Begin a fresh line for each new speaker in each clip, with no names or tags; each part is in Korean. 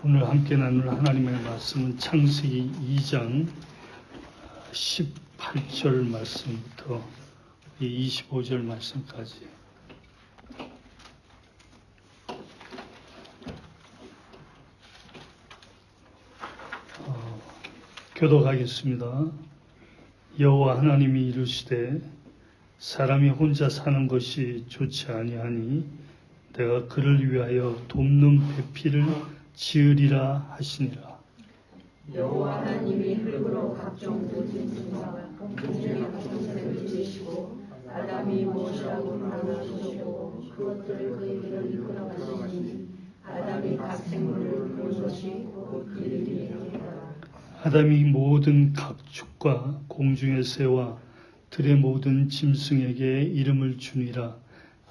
오늘 함께 나눌 하나님의 말씀은 창세기 2장 18절 말씀부터 25절 말씀까지. 교독하겠습니다. 여호와 하나님이 이르시되 사람이 혼자 사는 것이 좋지 아니하니 내가 그를 위하여 돕는 배필을 지으리라 하시니라.
여호와 하나님이 흙으로 각종 모든 생사와 공중의 각종 새를 지으시고 아담이 무엇이라고 나누시고 그것들을 그에게로 이끌어 가시니 아담이 각 생물을 부른 것이 곧 이름이니라.
아담이 모든 각축과 공중의 새와 들의 모든 짐승에게 이름을 주니라.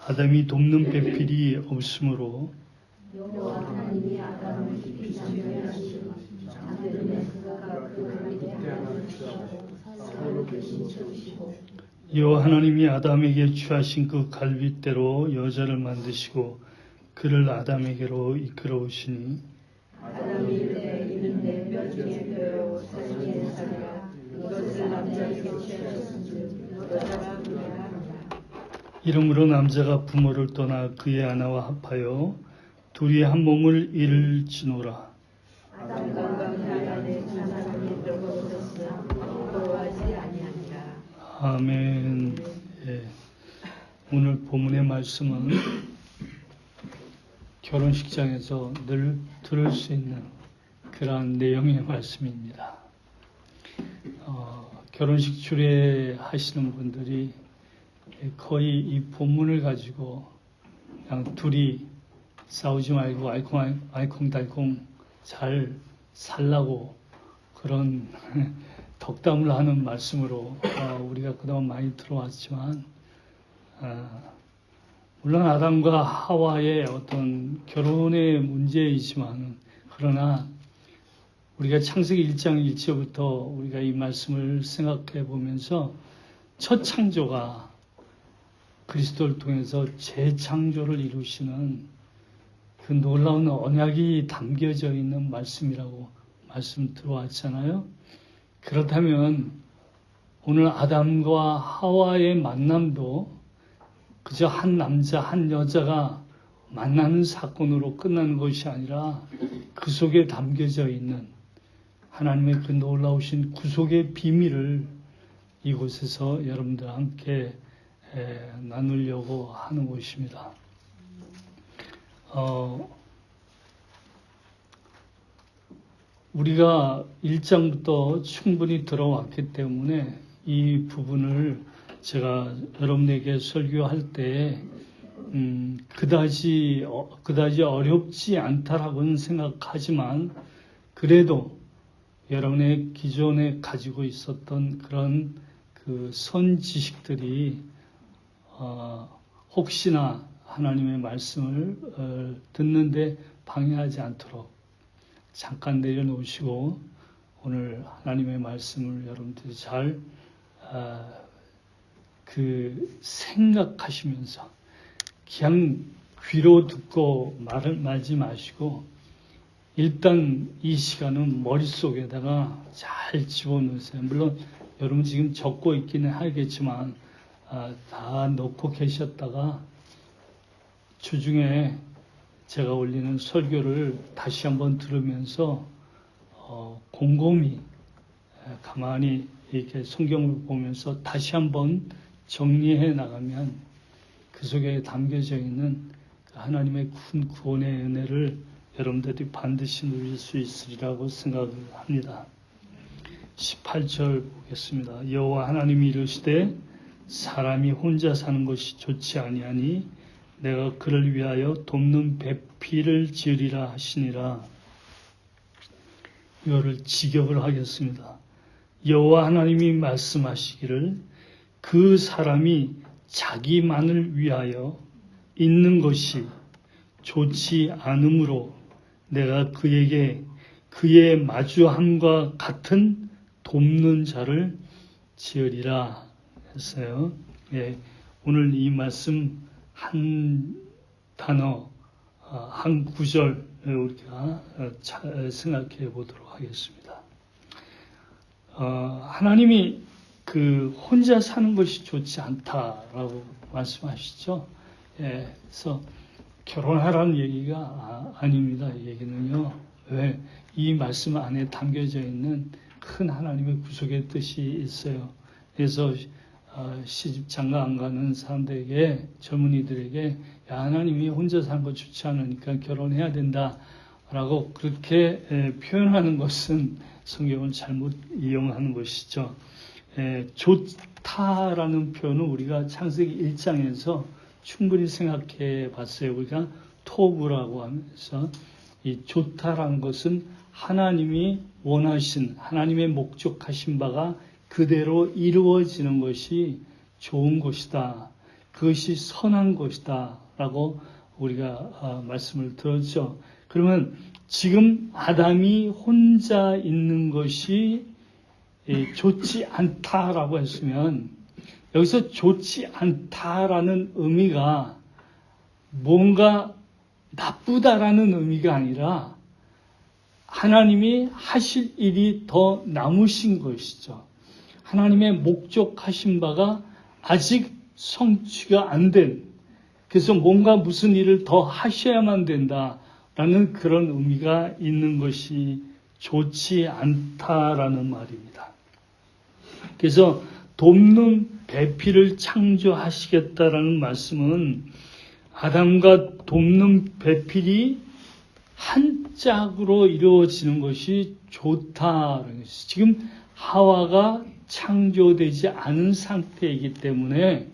아담이 돕는 배필이 없으므로
여호와 하나님이 아담을 깊이 잠재하시고 잠들음에 그가 그 밑에 하나님을 주시고 살로 계신 채우시고
여호와 하나님이 아담에게 취하신 그 갈빗대로 여자를 만드시고 그를 아담에게로 이끌어 오시니
아담이 이르되 이는 내 뼈 중에 뼈요 살 중에 살이라 이것을 남자에게 취하셨은즉 여자가 그를 하느니라.
이러므로 남자가 부모를 떠나 그의 아내와 합하여 둘이 한 몸을 이룰지노라.
아담과 그 안에 두 사람이 늙어졌으나 부끄러워하지 아니하니라.
아멘. 예. 오늘 본문의 말씀은 결혼식장에서 늘 들을 수 있는 그러한 내용의 말씀입니다. 결혼식 주례하시는 분들이 거의 이 본문을 가지고 그냥 둘이 싸우지 말고 알콩달콩 잘 살라고 그런 덕담을 하는 말씀으로 우리가 그동안 많이 들어왔지만, 물론 아담과 하와의 어떤 결혼의 문제이지만, 그러나 우리가 창세기 1장 1절부터 우리가 이 말씀을 생각해 보면서 첫 창조가 그리스도를 통해서 재창조를 이루시는 그 놀라운 언약이 담겨져 있는 말씀이라고 말씀 들어왔잖아요. 그렇다면 오늘 아담과 하와의 만남도 그저 한 남자, 한 여자가 만나는 사건으로 끝나는 것이 아니라 그 속에 담겨져 있는 하나님의 그 놀라우신 구속의 비밀을 이곳에서 여러분들과 함께 나누려고 하는 것입니다. 우리가 1장부터 충분히 들어왔기 때문에 이 부분을 제가 여러분에게 설교할 때 그다지 어렵지 않다라고는 생각하지만, 그래도 여러분의 기존에 가지고 있었던 그런 그 선지식들이 혹시나 하나님의 말씀을 듣는데 방해하지 않도록 잠깐 내려놓으시고 오늘 하나님의 말씀을 여러분들이 잘 생각하시면서 그냥 귀로 듣고 말지 마시고 일단 이 시간은 머릿속에다가 잘 집어넣으세요. 물론 여러분 지금 적고 있기는 하겠지만 다 넣고 계셨다가 주중에 제가 올리는 설교를 다시 한번 들으면서 곰곰이 가만히 이렇게 성경을 보면서 다시 한번 정리해 나가면 그 속에 담겨져 있는 하나님의 큰 구원의 은혜를 여러분들이 반드시 누릴 수 있으리라고 생각을 합니다. 18절 보겠습니다. 여호와 하나님이 이르시되 사람이 혼자 사는 것이 좋지 아니하니 내가 그를 위하여 돕는 배필을 지으리라 하시니라. 이거를 직역을 하겠습니다. 여호와 하나님이 말씀하시기를 그 사람이 자기만을 위하여 있는 것이 좋지 않으므로 내가 그에게 그의 마주함과 같은 돕는 자를 지으리라 했어요. 예, 오늘 이 말씀 한 단어 한 구절 우리가 생각해 보도록 하겠습니다. 하나님이 그 혼자 사는 것이 좋지 않다라고 말씀하시죠. 그래서 결혼하라는 얘기가 아닙니다. 이 얘기는요. 왜? 이 말씀 안에 담겨져 있는 큰 하나님의 구속의 뜻이 있어요. 그래서 시집 장가 안 가는 사람들에게, 젊은이들에게 야, 하나님이 혼자 사는 거 좋지 않으니까 결혼해야 된다라고 그렇게 표현하는 것은 성경을 잘못 이용하는 것이죠. 좋다라는 표현은 우리가 창세기 1장에서 충분히 생각해 봤어요. 우리가 토부라고 하면서 이 좋다라는 것은 하나님이 원하신, 하나님의 목적하신 바가 그대로 이루어지는 것이 좋은 것이다. 그것이 선한 것이다. 라고 우리가 말씀을 들었죠. 그러면 지금 아담이 혼자 있는 것이 좋지 않다라고 했으면 여기서 좋지 않다라는 의미가 뭔가 나쁘다라는 의미가 아니라 하나님이 하실 일이 더 남으신 것이죠. 하나님의 목적하신 바가 아직 성취가 안 된, 그래서 뭔가 무슨 일을 더 하셔야만 된다라는 그런 의미가 있는 것이 좋지 않다라는 말입니다. 그래서 돕는 배필을 창조하시겠다라는 말씀은 아담과 돕는 배필이 한 짝으로 이루어지는 것이 좋다라는 것이, 지금 하와가 창조되지 않은 상태이기 때문에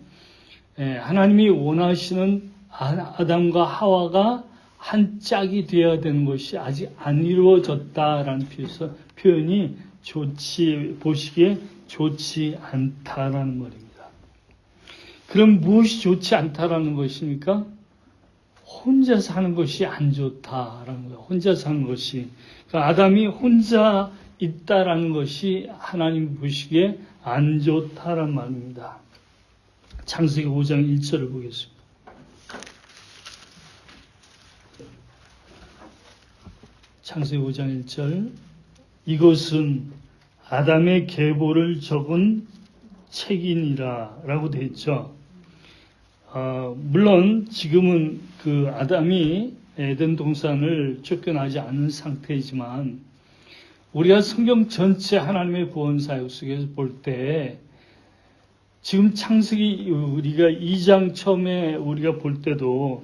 하나님이 원하시는 아담과 하와가 한 짝이 되어야 되는 것이 아직 안 이루어졌다라는 표현이 보시기에 좋지 않다라는 말입니다. 그럼 무엇이 좋지 않다라는 것입니까? 혼자 사는 것이 안 좋다라는 거예요. 혼자 사는 것이. 그러니까 아담이 혼자 있다라는 것이 하나님 보시기에 안 좋다라는 말입니다. 창세기 5장 1절을 보겠습니다. 창세기 5장 1절. 이것은 아담의 계보를 적은 책이니라 라고 되어 있죠. 물론 지금은 그 아담이 에덴 동산을 쫓겨나지 않은 상태이지만 우리가 성경 전체 하나님의 구원 사역 속에서 볼 때 지금 창세기 우리가 2장 처음에 우리가 볼 때도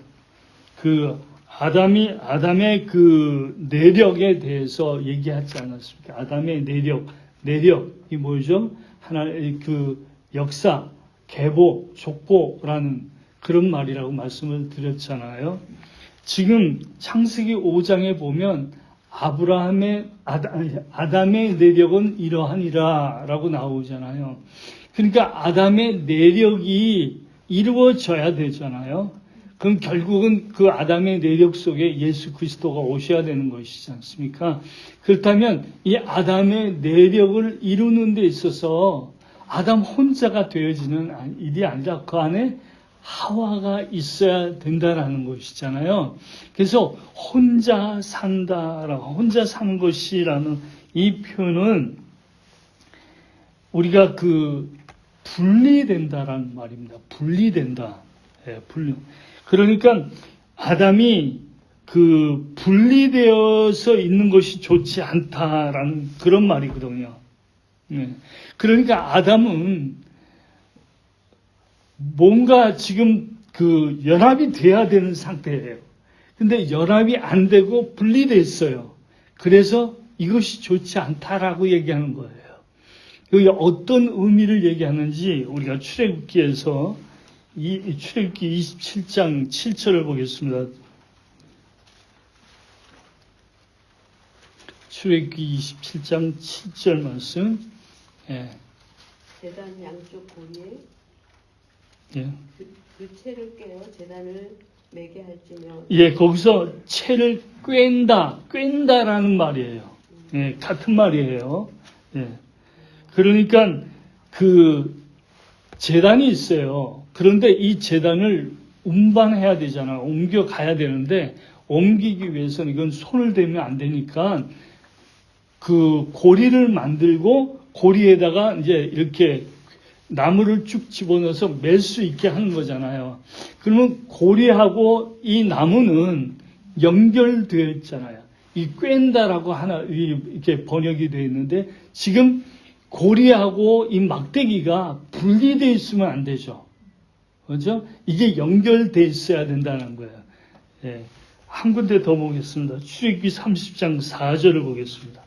그 아담의 그 내력에 대해서 얘기하지 않았습니까? 아담의 내력이 뭐죠? 하나의 그 역사, 계보, 족보라는 그런 말이라고 말씀을 드렸잖아요. 지금 창세기 5장에 보면 아담의 내력은 이러하니라라고 나오잖아요. 그러니까 아담의 내력이 이루어져야 되잖아요. 그럼 결국은 그 아담의 내력 속에 예수 그리스도가 오셔야 되는 것이지 않습니까? 그렇다면 이 아담의 내력을 이루는 데 있어서 아담 혼자가 되어지는 일이 아니라 그 안에 하와가 있어야 된다라는 것이잖아요. 그래서 혼자 산다라고, 혼자 사는 것이라는 이 표현은 우리가 그 분리된다라는 말입니다. 분리된다. 분리. 그러니까 아담이 그 분리되어서 있는 것이 좋지 않다라는 그런 말이거든요. 그러니까 아담은 뭔가 지금 그 연합이 돼야 되는 상태예요. 근데 연합이 안 되고 분리됐어요. 그래서 이것이 좋지 않다라고 얘기하는 거예요. 여기 어떤 의미를 얘기하는지 우리가 출애굽기에서 출애굽기 27장 7절을 보겠습니다. 출애굽기 27장 7절 말씀.
제단 양쪽 고리에 그 채를 깨어 제단을 매게 할지며.
거기서 채를 꿰다라는 말이에요. 같은 말이에요. 그러니까 그 제단이 있어요. 그런데 이 제단을 운반해야 되잖아요. 옮겨가야 되는데 옮기기 위해서는 이건 손을 대면 안 되니까 그 고리를 만들고 고리에다가 이제 이렇게 나무를 쭉 집어넣어서 맬 수 있게 하는 거잖아요. 그러면 고리하고 이 나무는 연결되어 있잖아요. 이 꿰다라고 하나 이렇게 번역이 되어 있는데 지금 고리하고 이 막대기가 분리되어 있으면 안 되죠. 그렇죠? 이게 연결되어 있어야 된다는 거예요. 예. 한 군데 더 보겠습니다. 출애굽기 30장 4절을 보겠습니다.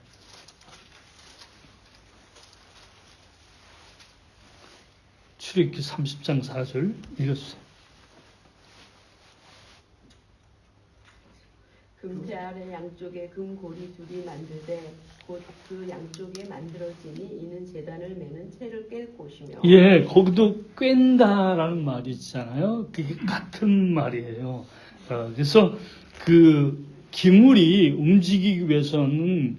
출애굽기 30장 4절 읽었어요.
금대 아래 양쪽에 금고리 둘이 만들되 곧 그 양쪽에 만들어지니 이는 제단을 매는 채를 깰 곳이며.
예, 거기도 꿰다라는 말이 있잖아요. 그게 같은 말이에요. 그래서 그 기물이 움직이기 위해서는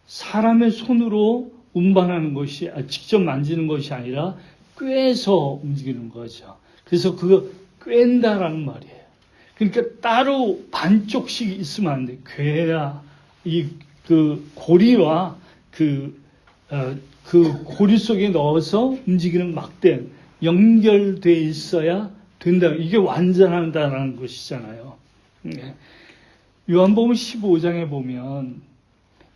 사람의 손으로 운반하는 것이 직접 만지는 것이 아니라 꿰서 움직이는 거죠. 그래서 그거 꿰다라는 말이에요. 그러니까 따로 반쪽씩 있으면 안 돼. 꿰야 그 고리와 그 고리 속에 넣어서 움직이는 막대 연결돼 있어야 된다. 이게 완전한다라는 것이잖아요. 요한복음 15장에 보면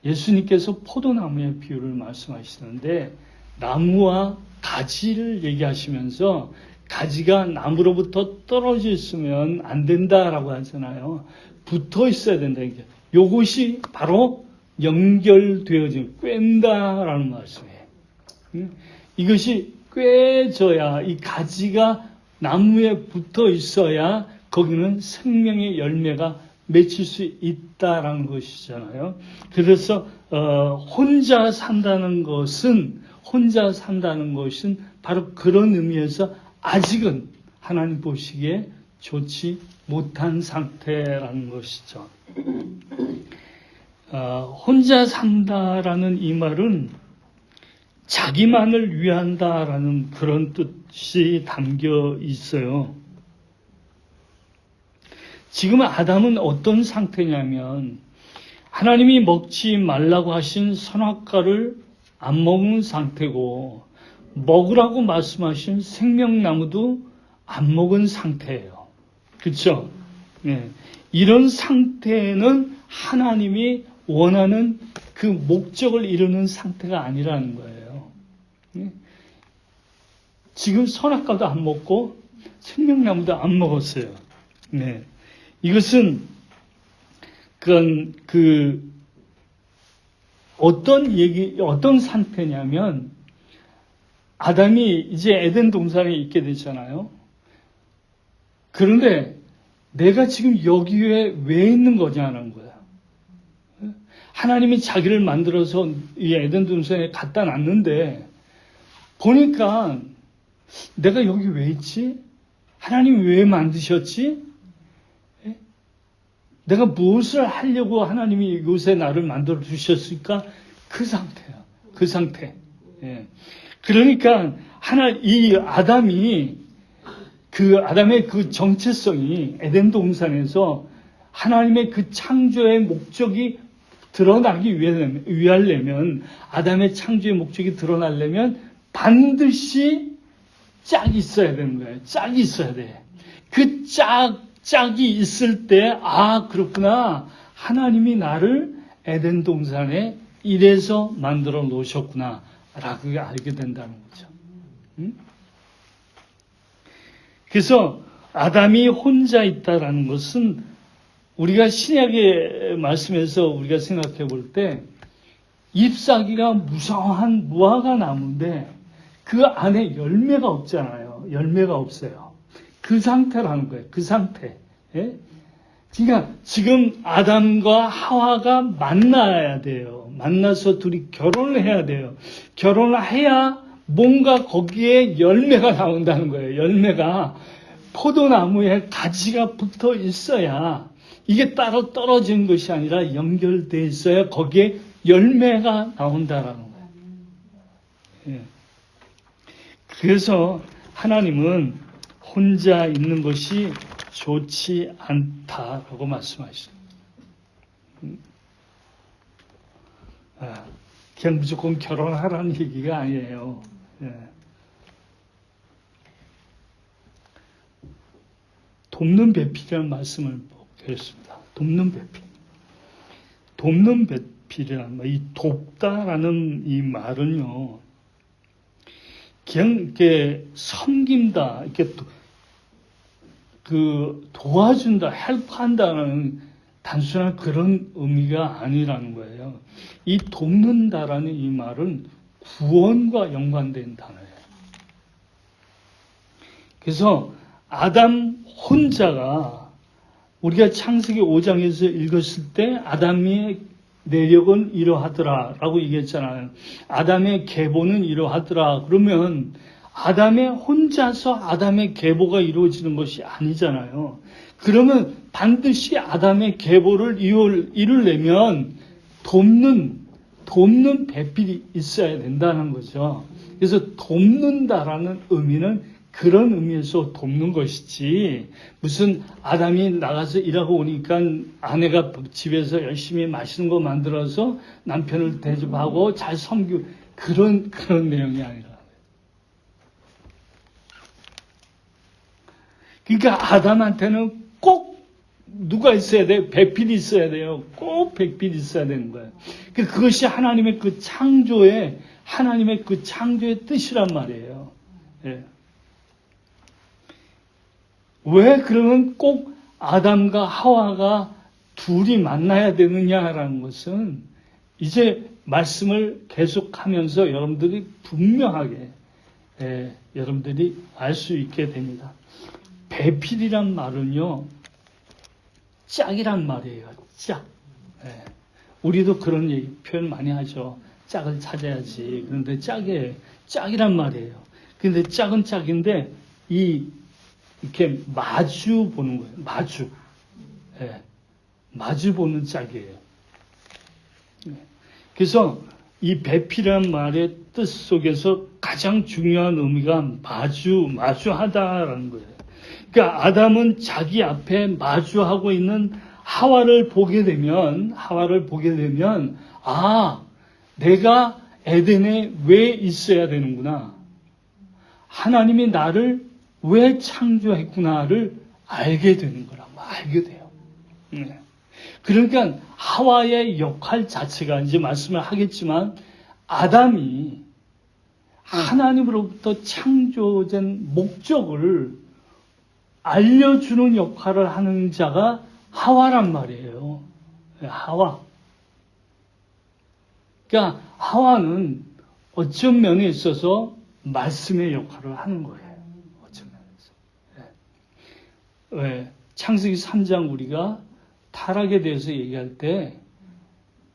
예수님께서 포도나무의 비유를 말씀하시는데 나무와 가지를 얘기하시면서 가지가 나무로부터 떨어져 있으면 안 된다라고 하잖아요. 붙어 있어야 된다. 이것이 바로 연결되어진 꿰다라는 말씀이에요. 이것이 꿰져야 이 가지가 나무에 붙어 있어야 거기는 생명의 열매가 맺힐 수 있다라는 것이잖아요. 그래서 혼자 산다는 것은 바로 그런 의미에서 아직은 하나님 보시기에 좋지 못한 상태라는 것이죠. 혼자 산다라는 이 말은 자기만을 위한다라는 그런 뜻이 담겨 있어요. 지금 아담은 어떤 상태냐면 하나님이 먹지 말라고 하신 선악과를 안 먹은 상태고 먹으라고 말씀하신 생명나무도 안 먹은 상태예요. 그렇죠? 네. 이런 상태는 하나님이 원하는 그 목적을 이루는 상태가 아니라는 거예요. 네. 지금 선악과도 안 먹고 생명나무도 안 먹었어요. 네. 이것은 어떤 상태냐면 아담이 이제 에덴 동산에 있게 됐잖아요. 그런데 내가 지금 여기에 왜 있는 거냐는 거야. 하나님이 자기를 만들어서 이 에덴 동산에 갖다 놨는데 보니까 내가 여기 왜 있지? 하나님이 왜 만드셨지? 내가 무엇을 하려고 하나님이 이곳에 나를 만들어 주셨을까? 그 상태야. 그 상태. 예. 그러니까 이 아담의 그 정체성이 에덴 동산에서 하나님의 그 창조의 목적이 드러나기 위하려면 아담의 창조의 목적이 드러나려면 반드시 짝이 있어야 되는 거예요. 짝이 있어야 돼. 그 짝이 있을 때, 그렇구나. 하나님이 나를 에덴 동산에 이래서 만들어 놓으셨구나. 라고 알게 된다는 거죠. 그래서 아담이 혼자 있다라는 것은 우리가 신약의 말씀에서 우리가 생각해 볼 때 잎사귀가 무성한 무화과 나무인데 그 안에 열매가 없잖아요. 열매가 없어요. 그 상태라는 거예요. 그 상태. 예? 그러니까 지금 아담과 하와가 만나야 돼요. 만나서 둘이 결혼을 해야 돼요. 결혼을 해야 뭔가 거기에 열매가 나온다는 거예요. 열매가 포도나무에 가지가 붙어 있어야 이게 따로 떨어진 것이 아니라 연결되어 있어야 거기에 열매가 나온다라는 거예요. 예. 그래서 하나님은 혼자 있는 것이 좋지 않다라고 말씀하십니다. 그냥 무조건 결혼하라는 얘기가 아니에요. 예. 돕는 배필이라는 말씀을 보겠습니다. 돕는 배필. 돕는 배필이라는 말, 이 돕다라는 이 말은요, 그냥 이렇게 섬긴다, 이렇게 도와준다, 헬프한다는 단순한 그런 의미가 아니라는 거예요. 이 돕는다라는 이 말은 구원과 연관된 단어예요. 그래서 아담 혼자가 우리가 창세기 5장에서 읽었을 때 아담의 내력은 이러하더라라고 얘기했잖아요. 아담의 계보는 이러하더라. 그러면 아담의 혼자서 아담의 계보가 이루어지는 것이 아니잖아요. 그러면 반드시 아담의 계보를 이루려면 돕는 배필이 있어야 된다는 거죠. 그래서 돕는다라는 의미는 그런 의미에서 돕는 것이지, 무슨 아담이 나가서 일하고 오니까 아내가 집에서 열심히 맛있는 거 만들어서 남편을 대접하고 잘 섬기고 그런 내용이 아니라. 그러니까 아담한테는 꼭 누가 있어야 돼요? 배필이 있어야 돼요. 꼭 배필이 있어야 되는 거예요. 그것이 하나님의 그 창조의 뜻이란 말이에요. 예. 왜 그러면 꼭 아담과 하와가 둘이 만나야 되느냐라는 것은 이제 말씀을 계속하면서 여러분들이 분명하게 여러분들이 알 수 있게 됩니다. 배필이란 말은요, 짝이란 말이에요. 짝. 우리도 그런 표현 많이 하죠. 짝을 찾아야지. 그런데 짝이란 말이에요. 근데 짝은 짝인데 이렇게 마주 보는 거예요. 마주 보는 짝이에요. 그래서 이 배필이라는 말의 뜻 속에서 가장 중요한 의미가 마주하다라는 거예요. 그러니까 아담은 자기 앞에 마주하고 있는 하와를 보게 되면, 내가 에덴에 왜 있어야 되는구나. 하나님이 나를 왜 창조했구나를 알게 되는 거라고, 알게 돼요. 그러니까 하와의 역할 자체가, 이제 말씀을 하겠지만, 아담이 하나님으로부터 창조된 목적을 알려주는 역할을 하는 자가 하와란 말이에요. 하와. 그러니까 하와는 어떤 면에 있어서 말씀의 역할을 하는 거예요. 어떤 면에서. 창세기 3장 우리가 타락에 대해서 얘기할 때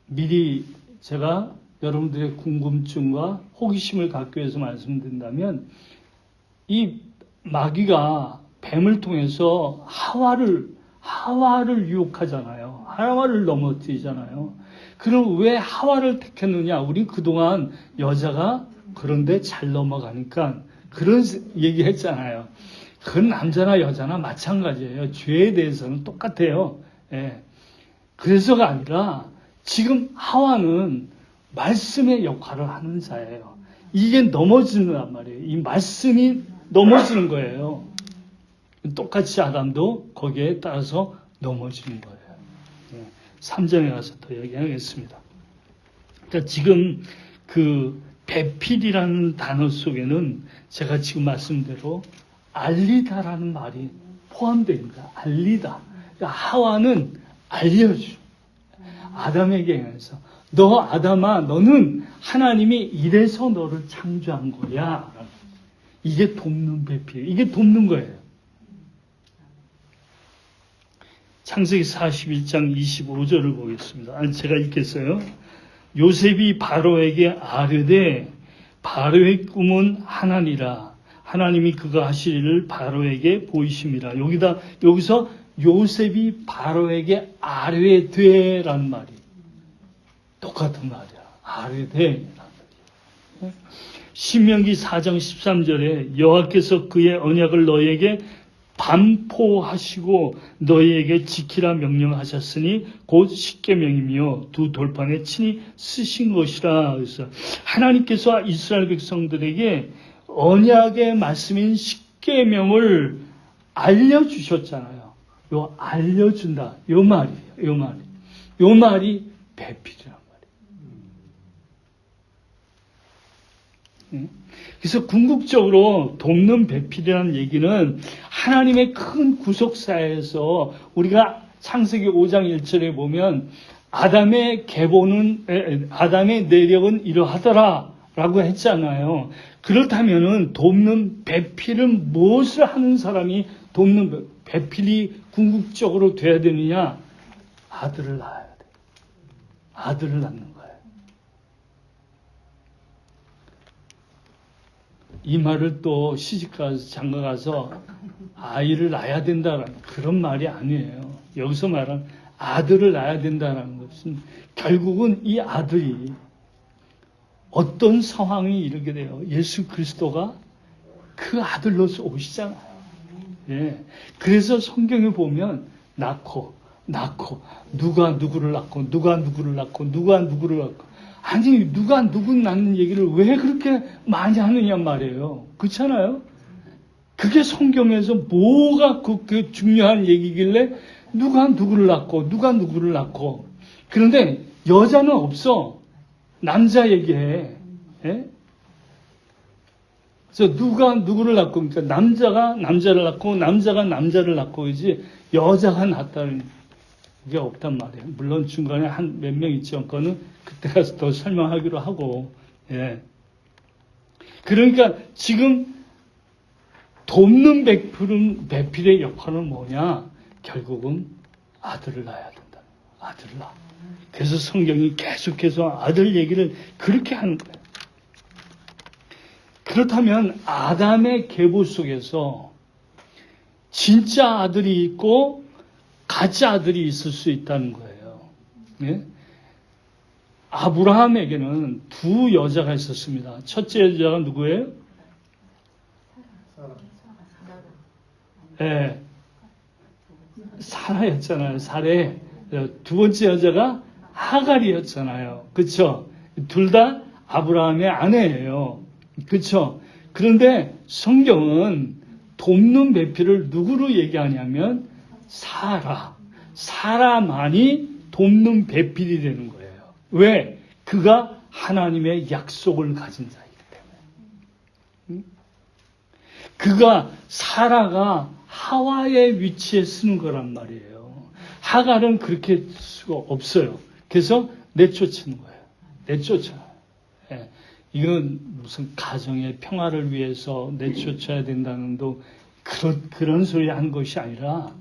미리 제가 여러분들의 궁금증과 호기심을 갖기 위해서 말씀드린다면, 이 마귀가 뱀을 통해서 하와를 유혹하잖아요. 하와를 넘어뜨리잖아요. 그럼 왜 하와를 택했느냐? 우리 그동안 여자가 그런데 잘 넘어가니까 그런 얘기 했잖아요. 그건 남자나 여자나 마찬가지예요. 죄에 대해서는 똑같아요. 그래서가 아니라 지금 하와는 말씀의 역할을 하는 자예요. 이게 넘어지는 말이에요. 이 말씀이 넘어지는 거예요. 똑같이 아담도 거기에 따라서 넘어지는 거예요. 3장에 가서 더 얘기하겠습니다. 그러니까 지금 그 배필이라는 단어 속에는 제가 지금 말씀대로 알리다라는 말이 포함됩니다. 알리다. 그러니까 하와는 알려줘. 아담에게 해서 너 아담아, 너는 하나님이 이래서 너를 창조한 거야. 이게 돕는 배필. 이게 돕는 거예요. 창세기 41장 25절을 보겠습니다. 제가 읽겠어요. 요셉이 바로에게 아뢰되 바로의 꿈은 하나니라. 하나님이 그가 하실 일을 바로에게 보이심이라. 여기서 요셉이 바로에게 아뢰되라는 말이 똑같은 말이야. 아뢰되라는 말이야. 신명기 4장 13절에 여호와께서 그의 언약을 너에게 반포하시고 너희에게 지키라 명령하셨으니 곧 십계명이며 두 돌판에 친히 쓰신 것이라. 그래서 하나님께서 이스라엘 백성들에게 언약의 말씀인 십계명을 알려주셨잖아요. 요 알려준다. 요 말이에요. 요 말이 배필이란 말이에요. 그래서 궁극적으로 돕는 배필이라는 얘기는 하나님의 큰 구속사에서 우리가 창세기 5장 1절에 보면 아담의 내력은 이러하더라 라고 했잖아요. 그렇다면은 돕는 배필은 무엇을 하는 사람이 돕는 배필이 궁극적으로 돼야 되느냐? 아들을 낳아야 돼. 아들을 낳는 거예요. 이 말을 또 시집가서 장가가서 아이를 낳아야 된다는 그런 말이 아니에요. 여기서 말하는 아들을 낳아야 된다는 것은 결국은 이 아들이 어떤 상황이 이르게 돼요. 예수 그리스도가 그 아들로서 오시잖아요. 예. 그래서 성경에 보면 낳고 누가 누구를 낳고 아니 누가 누구 낳는 얘기를 왜 그렇게 많이 하느냐 말이에요. 그렇잖아요. 그게 성경에서 뭐가 그 중요한 얘기길래 누가 누구를 낳고 그런데 여자는 없어. 남자 얘기해. 예? 그래서 누가 누구를 낳고 그러니까 남자가 남자를 낳고 남자가 남자를 낳고 이지 여자가 낳다는 게 없단 말이에요. 물론 중간에 한 몇 명 있죠. 그거는 그때 가서 더 설명하기로 하고. 예. 그러니까 지금 돕는 배필의 역할은 뭐냐? 결국은 아들을 낳아야 된다. 아들을 낳아. 그래서 성경이 계속해서 아들 얘기를 그렇게 하는 거예요. 그렇다면 아담의 계보 속에서 진짜 아들이 있고 가짜 아들이 있을 수 있다는 거예요. 네? 아브라함에게는 두 여자가 있었습니다. 첫째 여자가 누구예요? 네. 사라였잖아요. 사례. 두 번째 여자가 하갈이었잖아요. 그렇죠? 둘 다 아브라함의 아내예요. 그렇죠? 그런데 성경은 돕는 배필을 누구로 얘기하냐면 사라만이 돕는 배필이 되는 거예요. 왜? 그가 하나님의 약속을 가진 자이기 때문에. 사라가 하와의 위치에 쓰는 거란 말이에요. 하갈은 그렇게 쓸 수가 없어요. 그래서 내쫓는 거예요. 내쫓아요. 예. 이건 무슨 가정의 평화를 위해서 내쫓아야 된다는 그런 소리 한 것이 아니라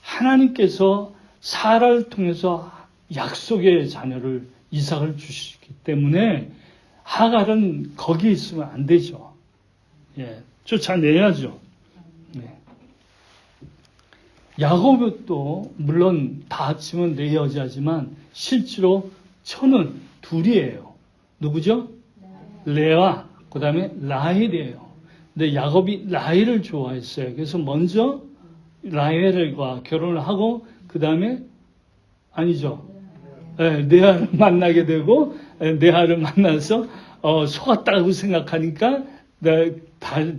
하나님께서 사라를 통해서 약속의 자녀를 이삭을 주시기 때문에 하갈은 거기에 있으면 안 되죠. 예. 쫓아내야죠. 예. 야곱도 물론 다 합치면 네 여자지만 실제로 처는 둘이에요. 누구죠? 레아, 그 다음에 라헬이에요. 근데 야곱이 라헬을 좋아했어요. 그래서 먼저 라헬과 결혼을 하고 그 다음에 아니죠. 레아를 만나게 되고 레아를 만나서 속았다고 생각하니까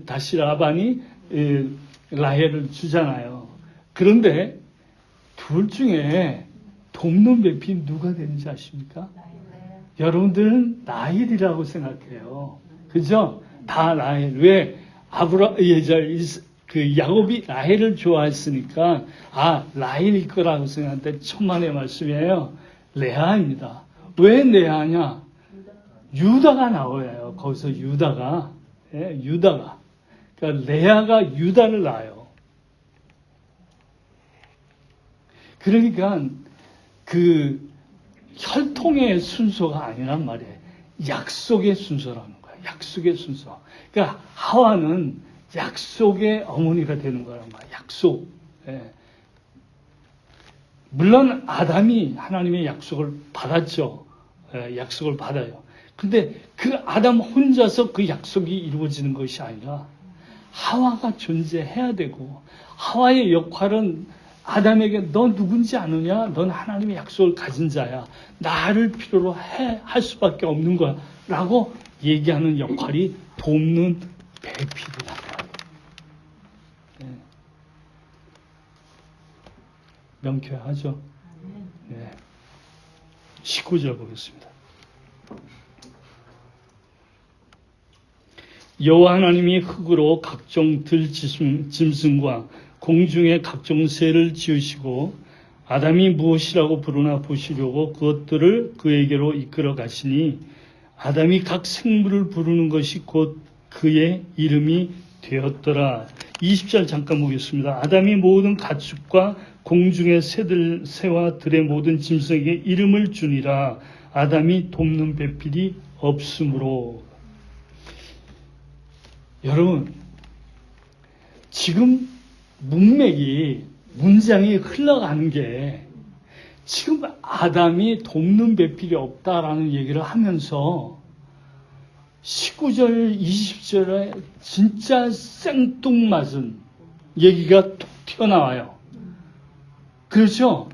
다시 라반이 라헬을 주잖아요. 그런데 둘 중에 돕는 배필 누가 되는지 아십니까? 여러분들은 라헬이라고 생각해요. 그죠? 다 라헬. 왜? 야곱이 라헬을 좋아했으니까, 라헬일 거라고 생각하는데, 천만의 말씀이에요. 레아입니다. 왜 레아냐? 유다가 나와요. 거기서 유다가. 예, 유다가. 그러니까 레아가 유다를 낳아요. 그러니까, 혈통의 순서가 아니란 말이에요. 약속의 순서라는 거예요. 약속의 순서. 그러니까 하와는 약속의 어머니가 되는 거란 말이에요. 약속. 예. 물론 아담이 하나님의 약속을 받았죠. 예, 약속을 받아요. 근데 그 아담 혼자서 그 약속이 이루어지는 것이 아니라 하와가 존재해야 되고, 하와의 역할은 아담에게 너 누군지 아느냐? 넌 하나님의 약속을 가진 자야. 나를 필요로 할 수밖에 없는 거야. 라고 얘기하는 역할이 돕는 배필이다. 네. 명쾌하죠? 네. 19절 보겠습니다. 여호와 하나님이 흙으로 각종 들짐승과 공중의 각종 새를 지으시고 아담이 무엇이라고 부르나 보시려고 그것들을 그에게로 이끌어 가시니 아담이 각 생물을 부르는 것이 곧 그의 이름이 되었더라. 20절 잠깐 보겠습니다. 아담이 모든 가축과 공중의 새와 들의 모든 짐승에게 이름을 주니라. 아담이 돕는 배필이 없으므로. 여러분, 지금 문장이 흘러가는 게 지금 아담이 돕는 배필이 없다라는 얘기를 하면서 19절, 20절에 진짜 생뚱맞은 얘기가 툭 튀어나와요. 그렇죠?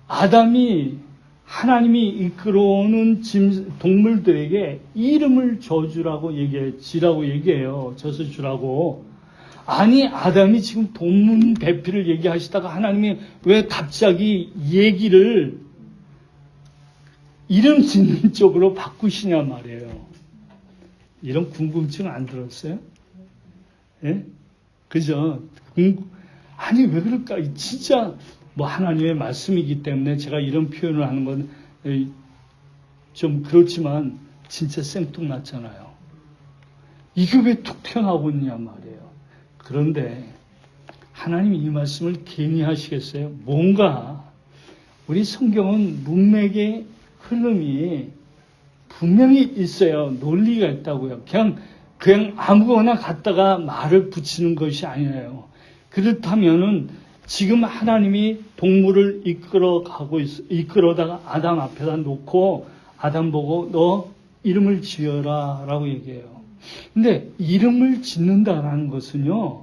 아담이 하나님이 이끌어오는 동물들에게 이름을 줘주라고 지라고 얘기해요. 져서 주라고. 아니, 아담이 지금 돕는 배필을 얘기하시다가 하나님이 왜 갑자기 얘기를 이름 짓는 쪽으로 바꾸시냐 말이에요. 이런 궁금증 안 들었어요? 예? 그죠? 아니, 왜 그럴까? 진짜 뭐 하나님의 말씀이기 때문에 제가 이런 표현을 하는 건 좀 그렇지만 진짜 생뚱맞잖아요. 이게 왜 툭 튀어나오고 있냐 말이에요. 그런데 하나님이 이 말씀을 괜히 하시겠어요? 뭔가 우리 성경은 문맥의 흐름이 분명히 있어요. 논리가 있다고요. 그냥 아무거나 갖다가 말을 붙이는 것이 아니에요. 그렇다면은 지금 하나님이 동물을 이끌어다가 아담 앞에다 놓고 아담 보고 너 이름을 지어라 라고 얘기해요. 근데 이름을 짓는다라는 것은요,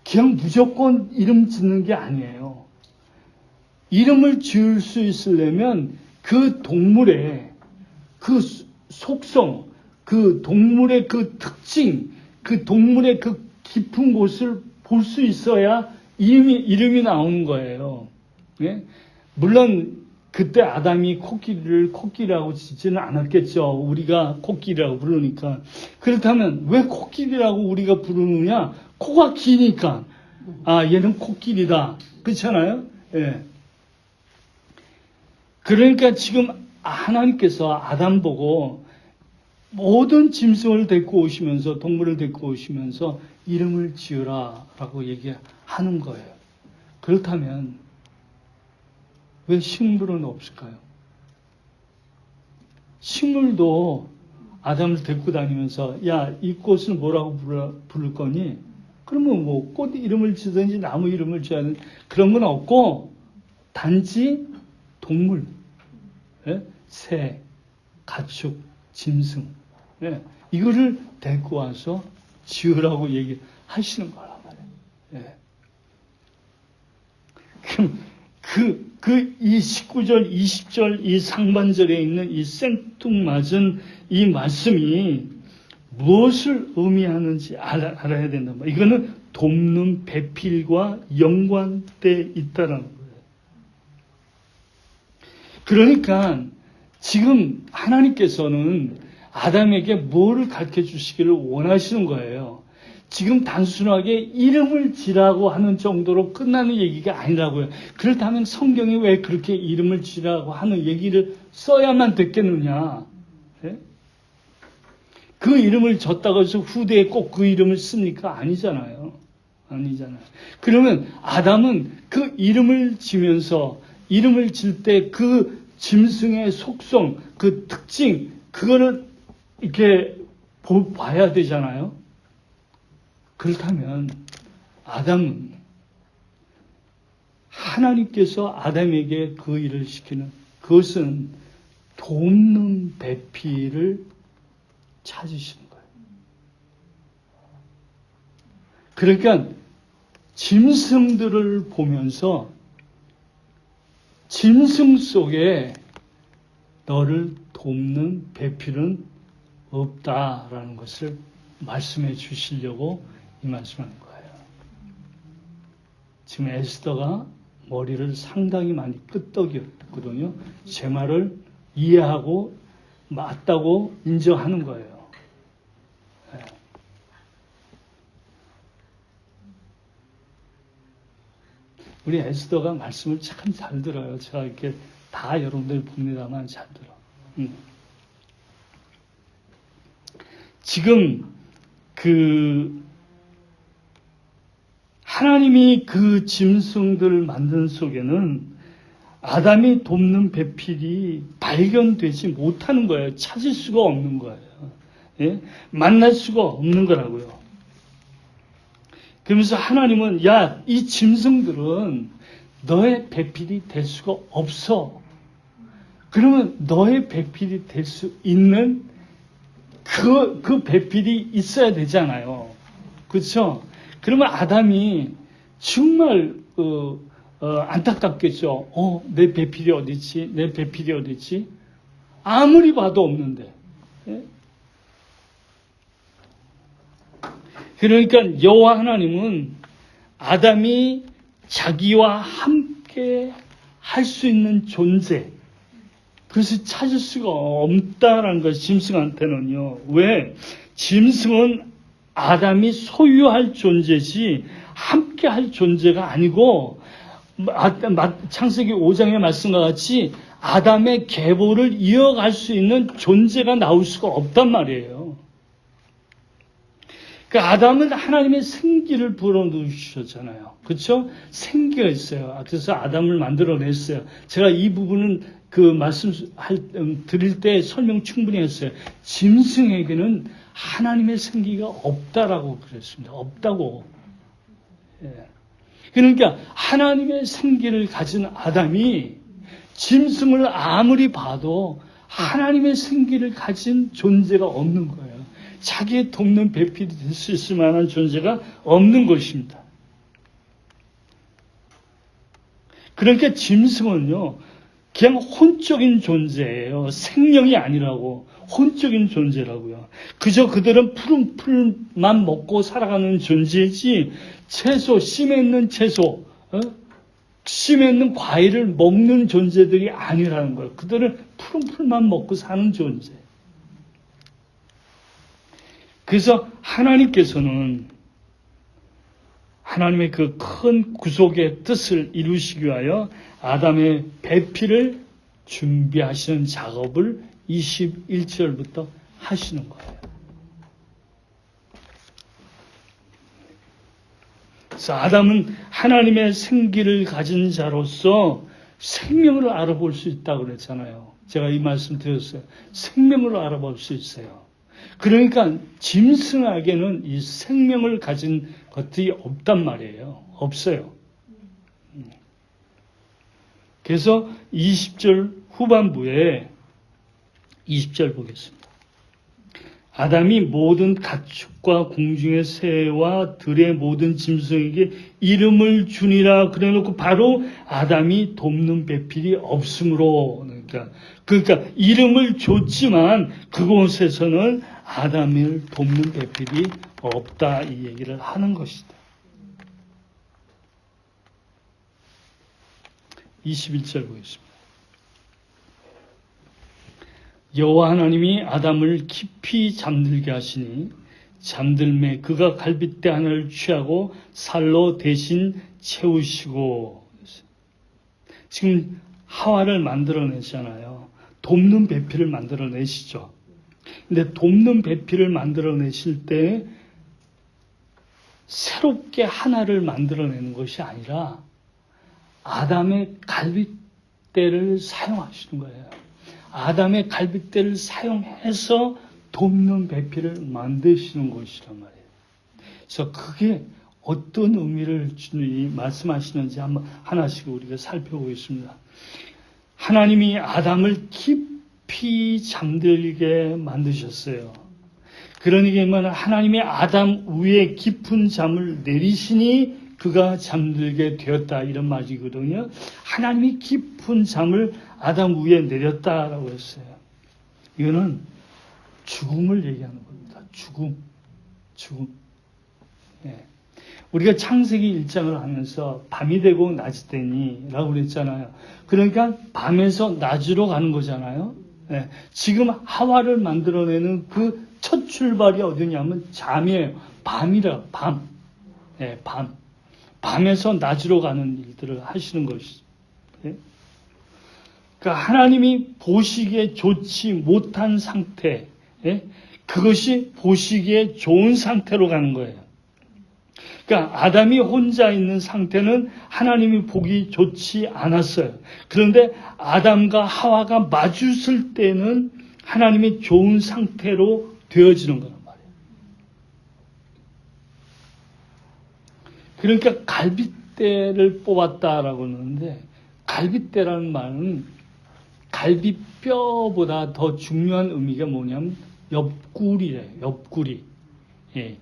그냥 무조건 이름 짓는 게 아니에요. 이름을 지을 수 있으려면 그 동물의 그 속성, 그 동물의 그 특징, 그 동물의 그 깊은 곳을 볼 수 있어야 이름이 나오는 거예요. 예? 물론 그때 아담이 코끼리라고 짓지는 않았겠죠. 우리가 코끼리라고 부르니까. 그렇다면 왜 코끼리라고 우리가 부르느냐? 코가 기니까. 아, 얘는 코끼리다. 그렇잖아요? 예. 그러니까 지금 하나님께서 아담 보고 모든 짐승을 데리고 오시면서, 동물을 데리고 오시면서 이름을 지으라 라고 얘기하는 거예요. 그렇다면 왜 식물은 없을까요? 식물도 아담을 데리고 다니면서 야, 이 꽃을 뭐라고 부를 거니? 그러면 뭐 꽃 이름을 지든지 나무 이름을 지어야 하는 그런 건 없고 단지 동물, 예? 새, 가축, 짐승, 예? 이거를 데리고 와서 지으라고 얘기하시는 거란 말이에요. 예. 그럼 이 19절, 20절 이 상반절에 있는 이 생뚱맞은 이 말씀이 무엇을 의미하는지 알아야 된다. 이거는 돕는 배필과 연관돼 있다는 거예요. 그러니까 지금 하나님께서는 아담에게 뭐를 가르쳐 주시기를 원하시는 거예요. 지금 단순하게 이름을 지라고 하는 정도로 끝나는 얘기가 아니라고요. 그렇다면 성경이 왜 그렇게 이름을 지라고 하는 얘기를 써야만 됐겠느냐? 네? 그 이름을 졌다고 해서 후대에 꼭 그 이름을 씁니까? 아니잖아요. 아니잖아요. 그러면 아담은 그 이름을 지면서 이름을 질 때 그 짐승의 속성, 그 특징, 그거를 이렇게 봐야 되잖아요. 그렇다면 아담은 하나님께서 아담에게 그 일을 시키는 그것은 돕는 배필을 찾으시는 거예요. 그러니까 짐승들을 보면서 짐승 속에 너를 돕는 배필은 없다라는 것을 말씀해 주시려고 이 말씀하는 거예요. 지금 에스더가 머리를 상당히 많이 끄덕였거든요. 제 말을 이해하고 맞다고 인정하는 거예요. 네. 우리 에스더가 말씀을 참 잘 들어요. 제가 이렇게 다 여러분들 봅니다만 잘 들어. 지금 하나님이 그 짐승들 만든 속에는 아담이 돕는 배필이 발견되지 못하는 거예요. 찾을 수가 없는 거예요. 예? 만날 수가 없는 거라고요. 그러면서 하나님은 야, 이 짐승들은 너의 배필이 될 수가 없어. 그러면 너의 배필이 될 수 있는 그 배필이 있어야 되잖아요. 그렇죠? 그러면 아담이 정말 안타깝겠죠. 내 배필이 어디 있지? 내 배필이 어디 있지? 아무리 봐도 없는데. 예? 그러니까 여호와 하나님은 아담이 자기와 함께 할 수 있는 존재, 그것을 찾을 수가 없다라는 것이 짐승한테는요. 왜? 짐승은 아담이 소유할 존재지 함께 할 존재가 아니고, 창세기 5장의 말씀과 같이 아담의 계보를 이어갈 수 있는 존재가 나올 수가 없단 말이에요. 그러니까 아담은 하나님의 생기를 불어넣으셨잖아요. 그렇죠? 생기가 있어요. 그래서 아담을 만들어냈어요. 제가 이 부분은 그 말씀 드릴 때 설명 충분히 했어요. 짐승에게는 하나님의 생기가 없다라고 그랬습니다. 없다고. 예. 그러니까 하나님의 생기를 가진 아담이 짐승을 아무리 봐도 하나님의 생기를 가진 존재가 없는 거예요. 자기의 돕는 배필이 될 수 있을 만한 존재가 없는 것입니다. 그러니까 짐승은요, 그냥 혼적인 존재예요. 생명이 아니라고. 혼적인 존재라고요. 그저 그들은 푸른 풀만 먹고 살아가는 존재이지 채소, 씨에 있는 채소, 씨에 있는 과일을 먹는 존재들이 아니라는 거예요. 그들은 푸른 풀만 먹고 사는 존재. 그래서 하나님께서는 하나님의 그 큰 구속의 뜻을 이루시기 위하여 아담의 배필을 준비하시는 작업을 21절부터 하시는 거예요. 그래서 아담은 하나님의 생기를 가진 자로서 생명을 알아볼 수 있다고 그랬잖아요. 제가 이 말씀 드렸어요. 생명을 알아볼 수 있어요. 그러니까 짐승에게는 이 생명을 가진 것들이 없단 말이에요. 없어요. 그래서 20절 후반부에 20절 보겠습니다. 아담이 모든 가축과 공중의 새와 들의 모든 짐승에게 이름을 주니라 그래놓고 바로 아담이 돕는 배필이 없으므로, 그러니까 이름을 줬지만 그곳에서는 아담을 돕는 배필이 없다, 이 얘기를 하는 것이다. 21절 보겠습니다. 여호와 하나님이 아담을 깊이 잠들게 하시니 잠들매 그가 갈빗대 하나를 취하고 살로 대신 채우시고. 지금 하와를 만들어내잖아요. 돕는 배필을 만들어내시죠. 근데 돕는 배필을 만들어내실 때 새롭게 하나를 만들어내는 것이 아니라 아담의 갈빗대를 사용하시는 거예요. 아담의 갈빗대를 사용해서 돕는 배필을 만드시는 것이란 말이에요. 그래서 그게 어떤 의미를 주님이 말씀하시는지 한번 하나씩 우리가 살펴보겠습니다. 하나님이 아담을 깊이 잠들게 만드셨어요. 그러니까 하나님이 아담 위에 깊은 잠을 내리시니 그가 잠들게 되었다 이런 말이거든요. 하나님이 깊은 잠을 아담 위에 내렸다라고 했어요. 이거는 죽음을 얘기하는 겁니다. 죽음. 예. 우리가 창세기 1장을 하면서 밤이 되고 낮이 되니라고 그랬잖아요. 그러니까 밤에서 낮으로 가는 거잖아요. 예. 지금 하와를 만들어내는 그 첫 출발이 어디냐면 잠이에요. 밤이라 밤. 예, 밤. 밤에서 낮으로 가는 일들을 하시는 것이죠. 예? 그러니까 하나님이 보시기에 좋지 못한 상태, 예? 그것이 보시기에 좋은 상태로 가는 거예요. 그러니까 아담이 혼자 있는 상태는 하나님이 보기 좋지 않았어요. 그런데 아담과 하와가 마주쓸 때는 하나님이 좋은 상태로 되어지는 거란 말이에요. 그러니까 갈빗대를 뽑았다라고 하는데, 갈빗대라는 말은 갈비뼈보다 더 중요한 의미가 뭐냐면 옆구리래요. 옆구리. 예.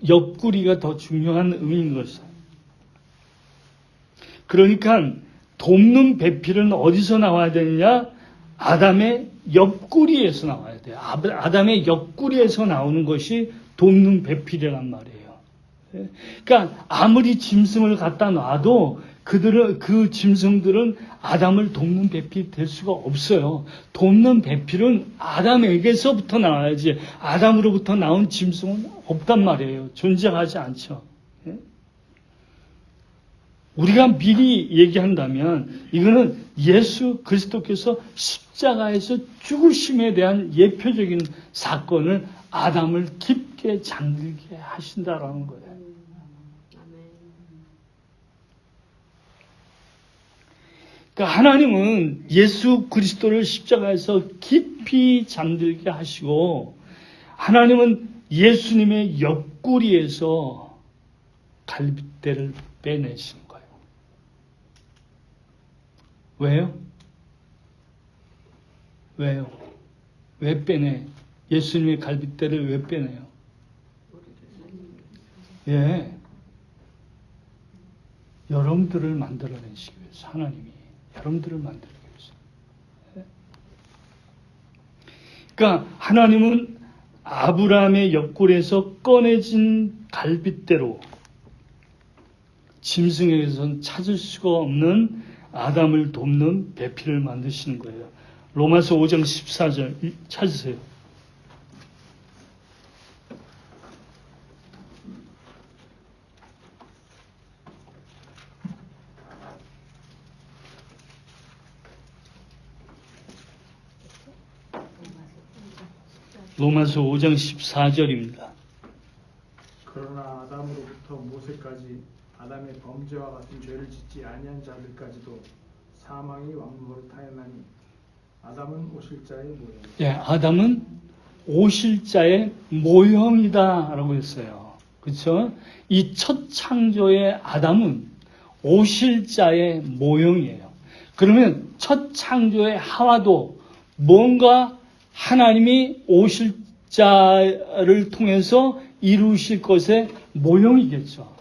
옆구리가 더 중요한 의미인 것이죠. 그러니까 돕는 배필은 어디서 나와야 되느냐? 아담의 옆구리에서 나와야 돼요. 아담의 옆구리에서 나오는 것이 돕는 배필이란 말이에요. 그러니까 아무리 짐승을 갖다 놔도 그 짐승들은 아담을 돕는 배필이 될 수가 없어요. 돕는 배필은 아담에게서부터 나와야지 아담으로부터 나온 짐승은 없단 말이에요. 존재하지 않죠. 우리가 미리 얘기한다면 이거는 예수 그리스도께서 십자가에서 죽으심에 대한 예표적인 사건을 아담을 깊게 잠들게 하신다라는 거예요. 그러니까 하나님은 예수 그리스도를 십자가에서 깊이 잠들게 하시고, 하나님은 예수님의 옆구리에서 갈빗대를 빼내신 거예요. 왜요? 왜 빼내? 예수님의 갈빗대를 왜 빼내요? 예. 여러분들을 만들어내시기 위해서 하나님이 여러분들을 만들기 위해서. 그러니까 하나님은 아브라함의 옆구리에서 꺼내진 갈빗대로 짐승에게선 찾을 수가 없는 아담을 돕는 배필을 만드시는 거예요. 로마서 5장 14절 찾으세요. 로마서 5장 14절입니다.
그러나 아담으로부터 모세까지 아담의 범죄와 같은 죄를 짓지 아니한 자들까지도 사망이 왕노를 타였나니 아담은 오실자의 모형.
예, 아담은 오실자의 모형이다라고 했어요. 그렇죠? 이 첫 창조의 아담은 오실자의 모형이에요. 그러면 첫 창조의 하와도 뭔가 하나님이 오실자를 통해서 이루실 것의 모형이겠죠.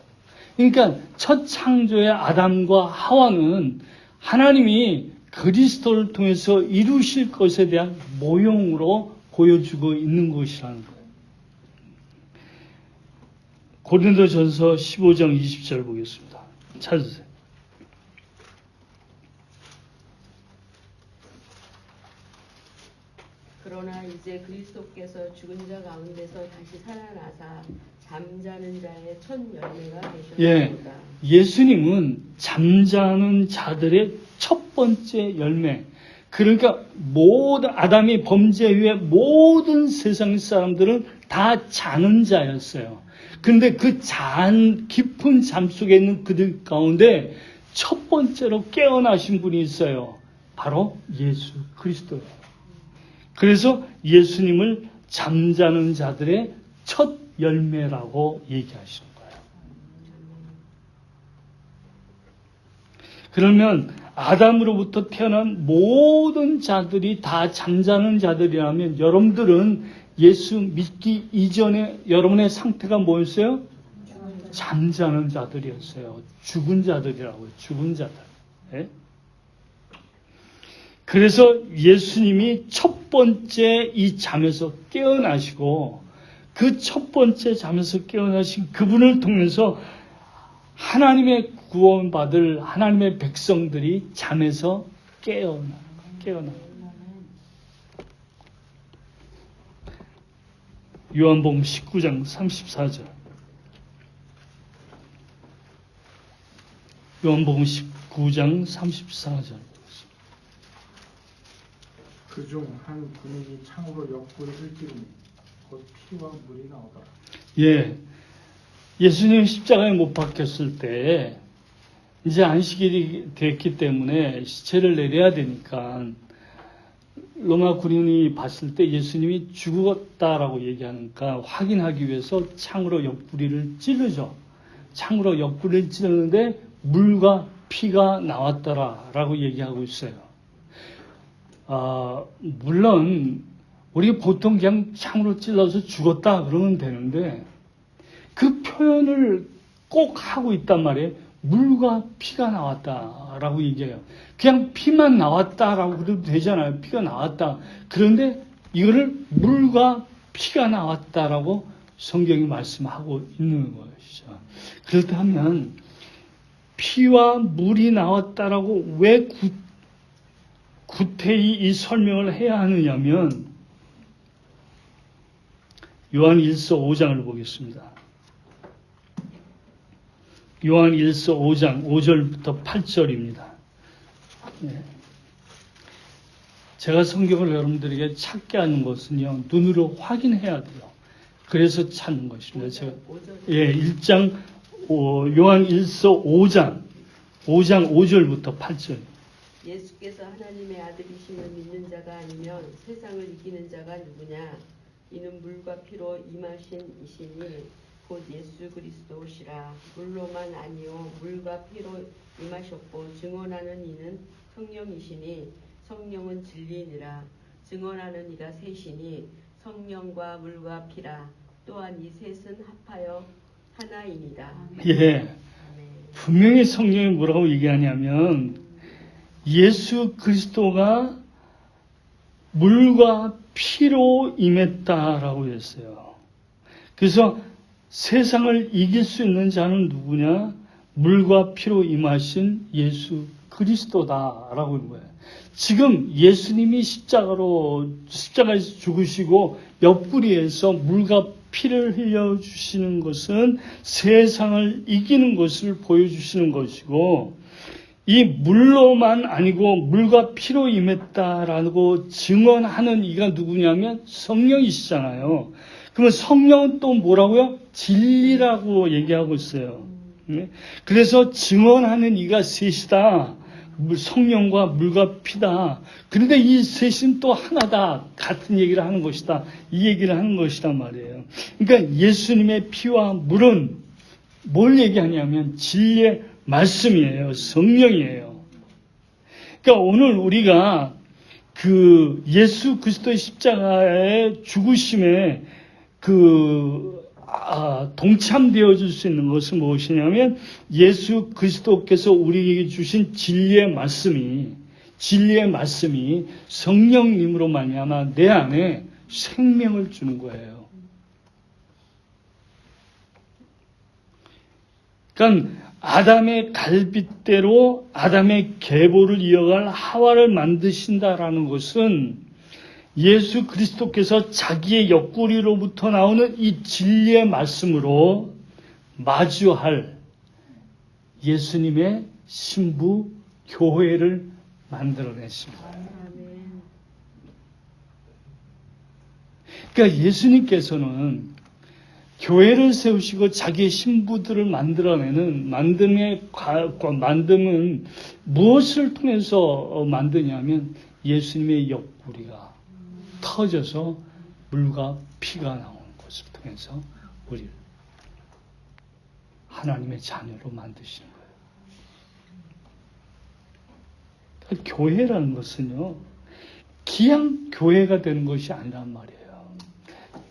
그러니까 첫 창조의 아담과 하와는 하나님이 그리스도를 통해서 이루실 것에 대한 모형으로 보여주고 있는 것이라는 거예요. 고린도전서 15장 20절 보겠습니다. 찾으세요.
그러나 이제 그리스도께서 죽은 자 가운데서 다시 살아나사 잠자는 자의 첫 열매가 되셨습니다.
예수님은 잠자는 자들의 첫 번째 열매. 그러니까 모든 아담이 범죄 후에 모든 세상 사람들은 다 자는 자였어요. 그런데 그 깊은 잠 속에 있는 그들 가운데 첫 번째로 깨어나신 분이 있어요. 바로 예수 그리스도예요. 그래서 예수님을 잠자는 자들의 첫 열매라고 얘기하시는 거예요. 그러면 아담으로부터 태어난 모든 자들이 다 잠자는 자들이라면 여러분들은 예수 믿기 이전에 여러분의 상태가 뭐였어요? 잠자는 자들이었어요. 죽은 자들이라고요. 죽은 자들. 예? 그래서 예수님이 첫 번째 이 잠에서 깨어나시고 그 첫 번째 잠에서 깨어나신 그분을 통해서 하나님의 구원받을 하나님의 백성들이 잠에서 깨어나. 요한복음 19장 34절. 요한복음 19장 34절.
그중 한 군인이 창으로 옆구리를 찌르니 곧 피와 물이 나오더라.
예. 예수님 십자가에 못 박혔을 때 이제 안식일이 됐기 때문에 시체를 내려야 되니까 로마 군인이 봤을 때 예수님이 죽었다라고 얘기하니까 확인하기 위해서 창으로 옆구리를 찌르죠. 창으로 옆구리를 찌르는데 물과 피가 나왔더라라고 얘기하고 있어요. 물론 우리가 보통 그냥 창으로 찔러서 죽었다 그러면 되는데 그 표현을 꼭 하고 있단 말이에요. 물과 피가 나왔다라고 얘기해요. 그냥 피만 나왔다라고 그래도 되잖아요. 피가 나왔다. 그런데 이거를 물과 피가 나왔다라고 성경이 말씀하고 있는 것이죠. 그렇다면 피와 물이 나왔다라고 왜 구태히 이 설명을 해야 하느냐면 요한 1서 5장을 보겠습니다. 요한 1서 5장 5절부터 8절입니다. 네. 제가 성경을 여러분들에게 찾게 하는 것은요, 눈으로 확인해야 돼요. 그래서 찾는 것입니다. 제가, 예, 1장, 요한 1서 5장 5절부터 8절.
예수께서 하나님의 아들이심을 믿는 자가 아니면 세상을 이기는 자가 누구냐? 이는 물과 피로 임하신 이시니 곧 예수 그리스도시라. 물로만 아니요 물과 피로 임하셨고 증언하는 이는 성령이시니 성령은 진리니라. 증언하는 이가 셋이니 성령과 물과 피라. 또한 이 셋은 합하여 하나이니라.
예, 분명히 성경이 뭐라고 얘기하냐면 예수 그리스도가 물과 피로 임했다라고 했어요. 그래서 세상을 이길 수 있는 자는 누구냐? 물과 피로 임하신 예수 그리스도다라고 하는 거예요. 지금 예수님이 십자가에서 죽으시고 옆구리에서 물과 피를 흘려주시는 것은 세상을 이기는 것을 보여주시는 것이고, 이 물로만 아니고 물과 피로 임했다라고 증언하는 이가 누구냐면 성령이시잖아요. 그러면 성령은 또 뭐라고요? 진리라고 얘기하고 있어요. 그래서 증언하는 이가 셋이다. 성령과 물과 피다. 그런데 이 셋은 또 하나다. 같은 얘기를 하는 것이다. 이 얘기를 하는 것이란 말이에요. 그러니까 예수님의 피와 물은 뭘 얘기하냐면 진리의 말씀이에요. 성령이에요. 그러니까 오늘 우리가 그 예수 그리스도의 십자가의 죽으심에 동참되어 줄 수 있는 것은 무엇이냐면 예수 그리스도께서 우리에게 주신 진리의 말씀이 성령님으로 말미암아 내 안에 생명을 주는 거예요. 그러니까 아담의 갈빗대로 아담의 계보를 이어갈 하와를 만드신다라는 것은 예수 그리스도께서 자기의 옆구리로부터 나오는 이 진리의 말씀으로 마주할 예수님의 신부 교회를 만들어냈습니다. 그러니까 예수님께서는 교회를 세우시고 자기의 신부들을 만들어내는 만듦은 무엇을 통해서 만드냐면 예수님의 옆구리가 터져서 물과 피가 나오는 것을 통해서 우리를 하나님의 자녀로 만드시는 거예요. 그러니까 교회라는 것은요, 그냥 교회가 되는 것이 아니란 말이에요.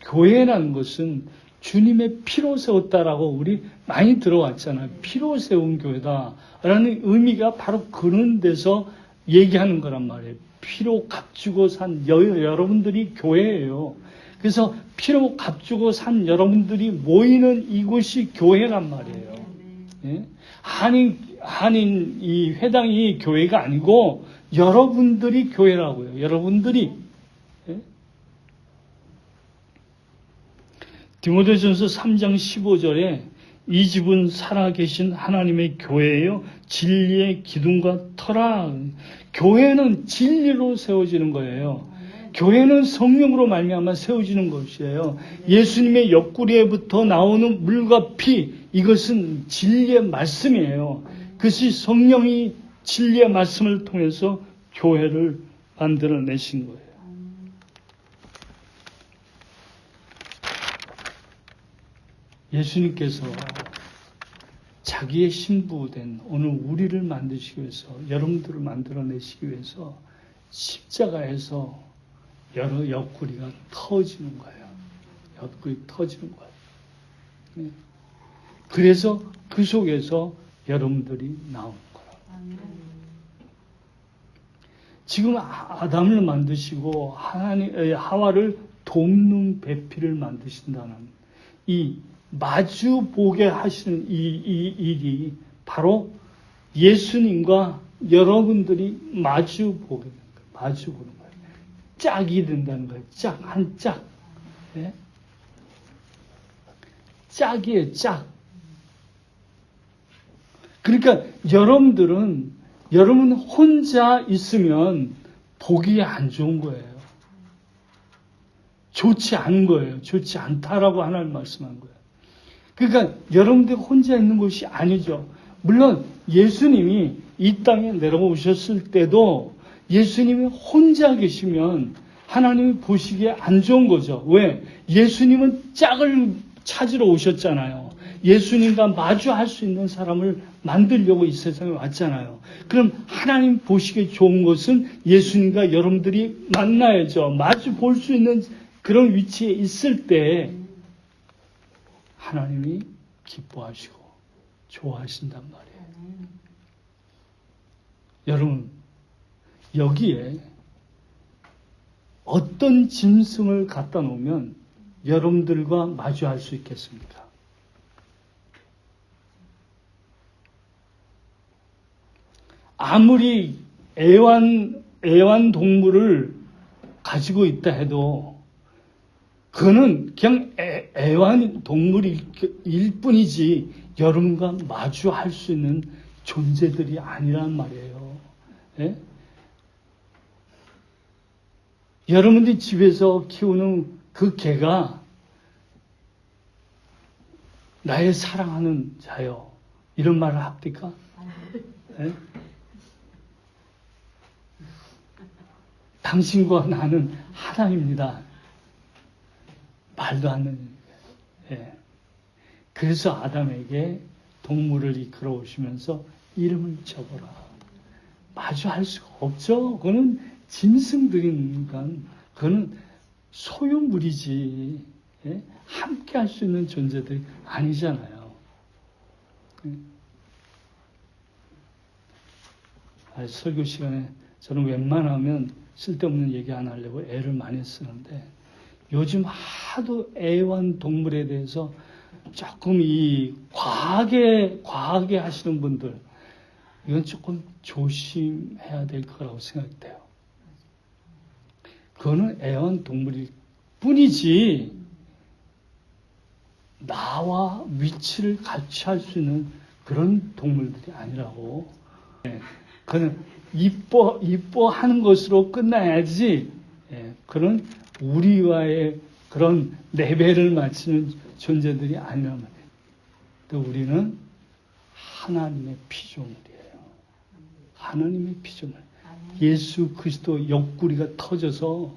교회라는 것은 주님의 피로 세웠다라고 우리 많이 들어왔잖아요. 피로 세운 교회다라는 의미가 바로 그런 데서 얘기하는 거란 말이에요. 피로 값주고 산 여러분들이 교회예요. 그래서 피로 값주고 산 여러분들이 모이는 이곳이 교회란 말이에요. 예? 한인 이 회당이 교회가 아니고 여러분들이 교회라고요. 여러분들이. 예? 디모데전서 3장 15절에 이 집은 살아계신 하나님의 교회예요. 진리의 기둥과 터라. 교회는 진리로 세워지는 거예요. 교회는 성령으로 말미암아 세워지는 것이에요. 예수님의 옆구리에부터 나오는 물과 피, 이것은 진리의 말씀이에요. 그것이 성령이 진리의 말씀을 통해서 교회를 만들어내신 거예요. 예수님께서 자기의 신부된 오늘 우리를 만드시기 위해서, 여러분들을 만들어내시기 위해서 십자가에서 여러 옆구리가 터지는 거예요. 옆구리 터지는 거예요. 네. 그래서 그 속에서 여러분들이 나오는 거예요. 지금 아담을 만드시고 하와를 돕는 배필을 만드신다는 이 마주 보게 하시는 이 일이 바로 예수님과 여러분들이 마주 보게 되는 거예요. 마주 보는 거예요. 짝이 된다는 거예요. 짝, 한 짝. 네? 짝이에요, 짝. 그러니까 여러분 혼자 있으면 보기 안 좋은 거예요. 좋지 않은 거예요. 좋지 않다라고 하나님 말씀한 거예요. 그러니까 여러분들이 혼자 있는 것이 아니죠. 물론 예수님이 이 땅에 내려오셨을 때도 예수님이 혼자 계시면 하나님이 보시기에 안 좋은 거죠. 왜? 예수님은 짝을 찾으러 오셨잖아요. 예수님과 마주할 수 있는 사람을 만들려고 이 세상에 왔잖아요. 그럼 하나님 보시기에 좋은 것은 예수님과 여러분들이 만나야죠. 마주 볼 수 있는 그런 위치에 있을 때 하나님이 기뻐하시고 좋아하신단 말이에요. 여러분, 여기에 어떤 짐승을 갖다 놓으면 여러분들과 마주할 수 있겠습니까? 아무리 애완동물을 가지고 있다 해도 그는 그냥 애완동물일 뿐이지 여러분과 마주할 수 있는 존재들이 아니란 말이에요. 예? 여러분들이 집에서 키우는 그 개가 나의 사랑하는 자요. 이런 말을 합니까? 예? 당신과 나는 하나입니다. 말도 안 되는 거예요. 예. 그래서 아담에게 동물을 이끌어 오시면서 이름을 적어라. 마주할 수가 없죠. 그거는 짐승들이니까 그거는 소유물이지. 예? 함께 할 수 있는 존재들이 아니잖아요. 설교 시간에 저는 웬만하면 쓸데없는 얘기 안 하려고 애를 많이 쓰는데 요즘 하도 애완동물에 대해서 조금 과하게 하시는 분들, 이건 조금 조심해야 될 거라고 생각돼요. 그거는 애완동물일 뿐이지, 나와 위치를 같이 할 수 있는 그런 동물들이 아니라고. 그는 이뻐하는 것으로 끝나야지, 그런 우리와의 그런 레벨을 맞추는 존재들이 아니란 말이에요. 또 우리는 하나님의 피조물이에요. 하나님의 피조물. 예수 그리스도 옆구리가 터져서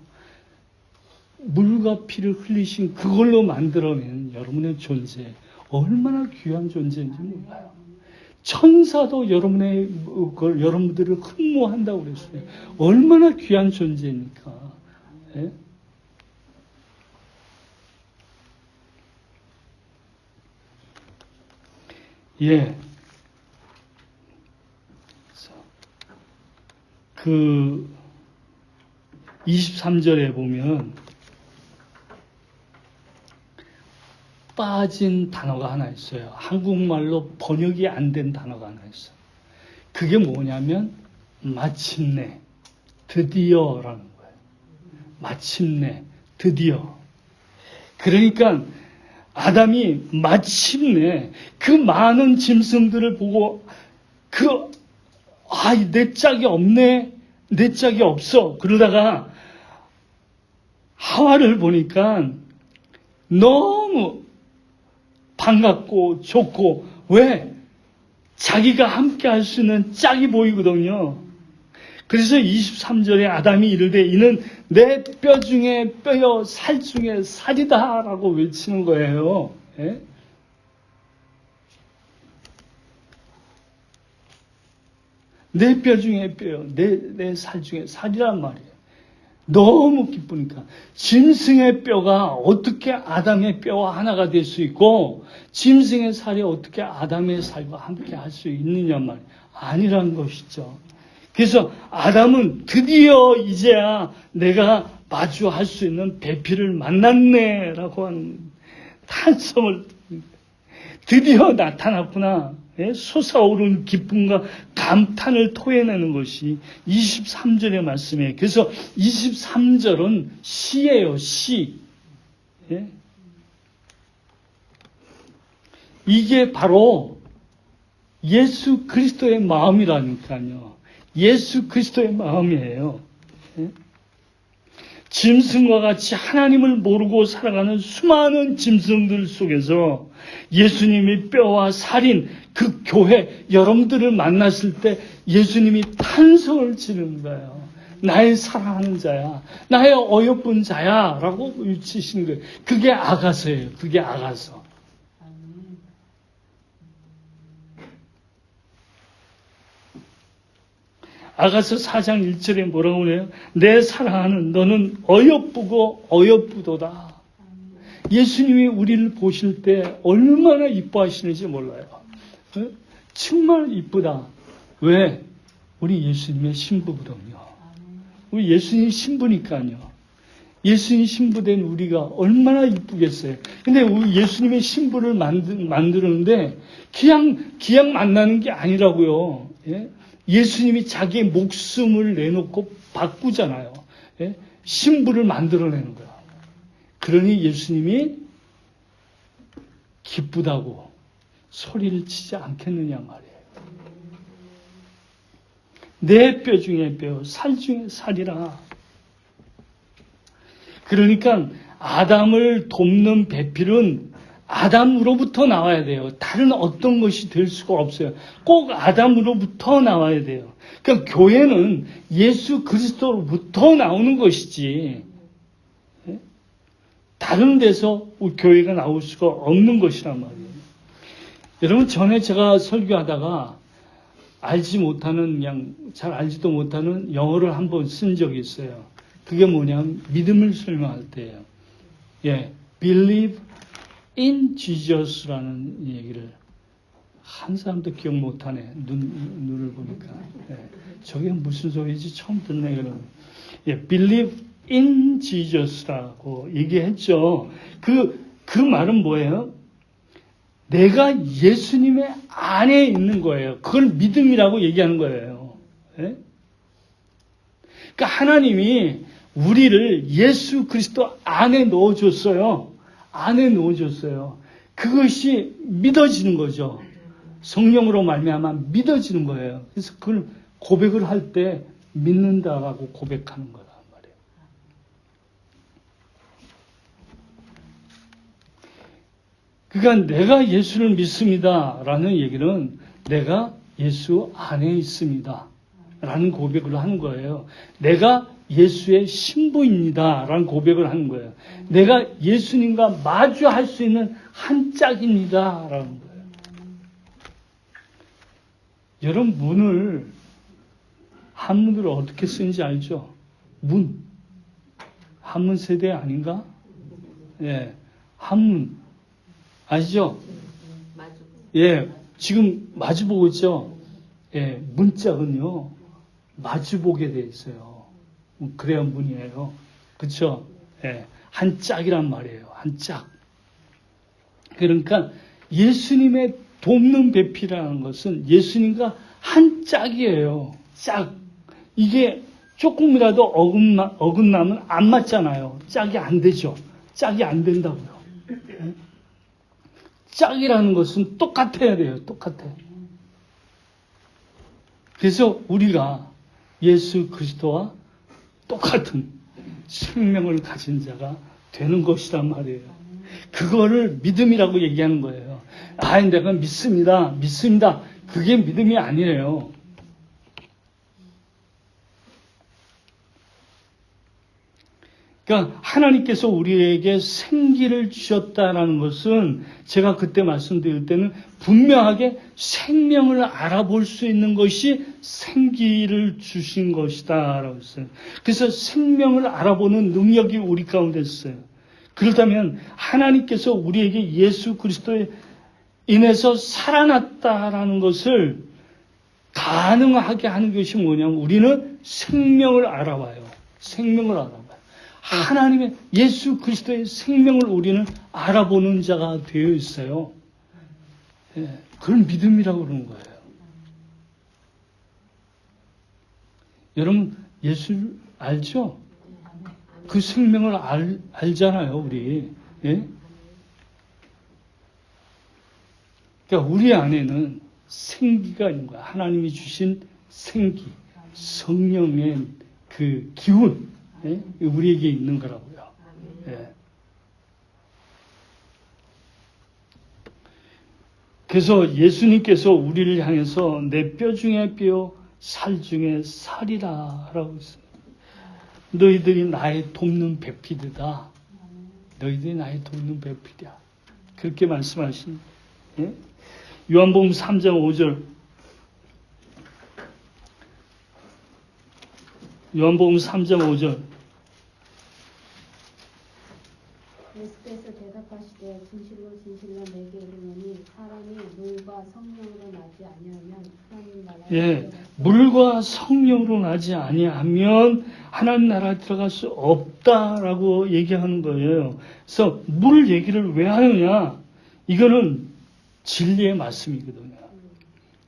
물과 피를 흘리신 그걸로 만들어낸 여러분의 존재, 얼마나 귀한 존재인지 몰라요. 천사도 여러분들을 흠모한다고 그랬어요. 얼마나 귀한 존재입니까? 예? 예. 그 23절에 보면 빠진 단어가 하나 있어요. 한국말로 번역이 안 된 단어가 하나 있어요. 그게 뭐냐면 마침내, 드디어라는 거예요. 마침내, 드디어. 그러니까 아담이 마침내 그 많은 짐승들을 보고 내 짝이 없네, 내 짝이 없어. 그러다가 하와를 보니까 너무 반갑고 좋고, 왜? 자기가 함께 할 수 있는 짝이 보이거든요. 그래서 23절에 아담이 이르되 이는 내 뼈 중에 뼈요 살 중에 살이다 라고 외치는 거예요. 예? 내 뼈 중에 뼈요, 내 살 중에 살이란 말이에요. 너무 기쁘니까. 짐승의 뼈가 어떻게 아담의 뼈와 하나가 될 수 있고 짐승의 살이 어떻게 아담의 살과 함께 할 수 있느냐 말이에요. 아니란 것이죠. 그래서 아담은 드디어 이제야 내가 마주할 수 있는 배필을 만났네 라고 하는 탄성을 드디어 나타났구나. 솟아오르는 기쁨과 감탄을 토해내는 것이 23절의 말씀이에요. 그래서 23절은 시예요, 시. 이게 바로 예수 그리스도의 마음이라니까요. 예수 그리스도의 마음이에요. 짐승과 같이 하나님을 모르고 살아가는 수많은 짐승들 속에서 예수님이 뼈와 살인 그 교회 여러분들을 만났을 때 예수님이 탄성을 지르는 거예요. 나의 사랑하는 자야, 나의 어여쁜 자야 라고 외치시는 거예요. 그게 아가서예요. 그게 아가서. 아가서 4장 1절에 뭐라고 그래요? 내 사랑하는 너는 어여쁘고 어여쁘도다. 예수님이 우리를 보실 때 얼마나 이뻐하시는지 몰라요. 정말 이쁘다. 왜? 우리 예수님의 신부거든요. 우리 예수님 신부니까요. 예수님 신부된 우리가 얼마나 이쁘겠어요. 근데 우리 예수님의 신부를 만드는데 그냥 만나는 게 아니라고요. 예수님이 자기의 목숨을 내놓고 바꾸잖아요. 신부를 만들어내는 거야. 그러니 예수님이 기쁘다고 소리를 치지 않겠느냐 말이에요. 내 뼈 중에 뼈, 살 중에 살이라. 그러니까 아담을 돕는 배필은 아담으로부터 나와야 돼요. 다른 어떤 것이 될 수가 없어요. 꼭 아담으로부터 나와야 돼요. 그러니까 교회는 예수 그리스도로부터 나오는 것이지 다른 데서 교회가 나올 수가 없는 것이란 말이에요. 여러분, 전에 제가 설교하다가 알지 못하는, 그냥 잘 알지도 못하는 영어를 한번 쓴 적이 있어요. 그게 뭐냐면 믿음을 설명할 때예요. Believe in Jesus라는 얘기를 한 사람도 기억 못하네. 눈을 보니까. 저게 무슨 소리지? 처음 듣네. 그러면. Believe in Jesus라고 얘기했죠. 그 말은 뭐예요? 내가 예수님의 안에 있는 거예요. 그걸 믿음이라고 얘기하는 거예요. 그러니까 하나님이 우리를 예수 그리스도 안에 넣어줬어요. 안에 넣어줬어요. 그것이 믿어지는 거죠. 성령으로 말미암아 믿어지는 거예요. 그래서 그걸 고백을 할 때 믿는다라고 고백하는 거란 말이에요. 그러니까 내가 예수를 믿습니다라는 얘기는 내가 예수 안에 있습니다 라는 고백을 하는 거예요. 내가 예수의 신부입니다 라는 고백을 하는 거예요. 내가 예수님과 마주할 수 있는 한 짝입니다 라는 거예요. 여러분, 문을 한문으로 어떻게 쓰는지 알죠? 문. 한문 세대 아닌가? 한문. 아시죠? 지금 마주보고 있죠? 예, 문짝은요, 마주보게 돼 있어요. 그래야 문이에요. 그쵸? 예, 한 짝이란 말이에요. 한 짝. 그러니까 예수님의 돕는 배필이라는 것은 예수님과 한 짝이에요. 짝. 이게 조금이라도 어긋나면 안 맞잖아요. 짝이 안 되죠. 짝이 안 된다고요. 짝이라는 것은 똑같아야 돼요. 똑같아. 그래서 우리가 예수 그리스도와 똑같은 생명을 가진 자가 되는 것이란 말이에요. 그거를 믿음이라고 얘기하는 거예요. 아, 내가 믿습니다. 믿습니다. 그게 믿음이 아니에요. 그러니까 하나님께서 우리에게 생기를 주셨다라는 것은 제가 그때 말씀드릴 때는 분명하게 생명을 알아볼 수 있는 것이 생기를 주신 것이다라고 했어요. 그래서 생명을 알아보는 능력이 우리 가운데 있어요. 그렇다면 하나님께서 우리에게 예수 그리스도에 인해서 살아났다라는 것을 가능하게 하는 것이 뭐냐면 우리는 생명을 알아봐요. 생명을 알아봐요. 하나님의 예수 그리스도의 생명을 우리는 알아보는 자가 되어 있어요. 예, 그걸 믿음이라고 그러는 거예요. 여러분 예수 알죠? 그 생명을 알잖아요, 우리. 예? 그러니까 우리 안에는 생기가 있는 거야. 하나님이 주신 생기, 성령의 그 기운, 예? 우리에게 있는 거라고요. 예. 그래서 예수님께서 우리를 향해서 내 뼈 중에 뼈, 살 중에 살이라 라고 했어요. 너희들이 나의 돕는 배필이다. 너희들이 나의 돕는 배필이야. 그렇게 말씀하신. 예? 요한복음 3장 5절. 요한복음 3장 5절.
예수께서 대답하시되 진실로 진실로 내게 이르노니 사람이 물과 성령으로 나지 아니하면 하나님 나라에
예, 물과 성령으로 나지 아니하면 하나님 나라에 들어갈 수 없다라고 얘기하는 거예요. 그래서 물 얘기를 왜 하느냐? 이거는 진리의 말씀이거든요.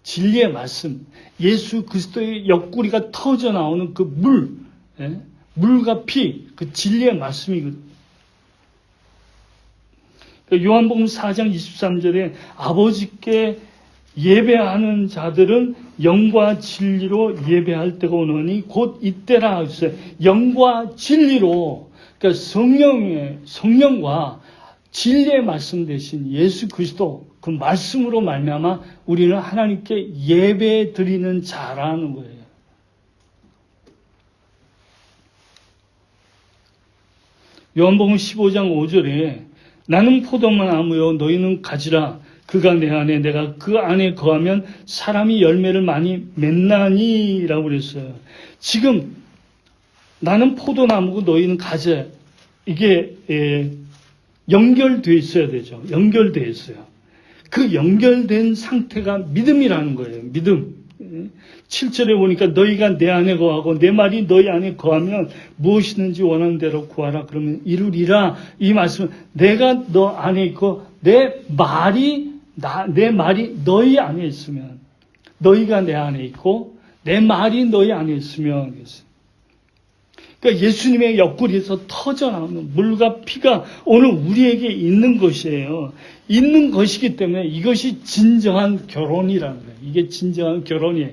진리의 말씀, 예수 그리스도의 옆구리가 터져 나오는 그 물, 예? 물과 피, 그 진리의 말씀이거든요. 요한복음 4장 23절에 아버지께 예배하는 자들은 영과 진리로 예배할 때가 오노니 곧 이때라 하셨어요. 영과 진리로, 그러니까 성령과 진리의 말씀 대신 예수 그리스도 그 말씀으로 말미암아 우리는 하나님께 예배 드리는 자라는 거예요. 요한복음 15장 5절에 나는 포도나무요 너희는 가지라. 그가 내 안에 내가 그 안에 거하면 사람이 열매를 많이 맺나니 라고 그랬어요. 지금 나는 포도나무고 너희는 가지. 이게 연결되어 있어야 되죠. 연결되어 있어요. 그 연결된 상태가 믿음이라는 거예요. 믿음. 7절에 보니까 너희가 내 안에 거하고 내 말이 너희 안에 거하면 무엇이든지 원하는 대로 구하라 그러면 이루리라. 이 말씀은 내가 너 안에 있고 내 말이 너희 안에 있으면, 너희가 내 안에 있고 내 말이 너희 안에 있으면, 그러니까 예수님의 옆구리에서 터져나오는 물과 피가 오늘 우리에게 있는 것이에요. 있는 것이기 때문에 이것이 진정한 결혼이라는 거예요. 이게 진정한 결혼이에요.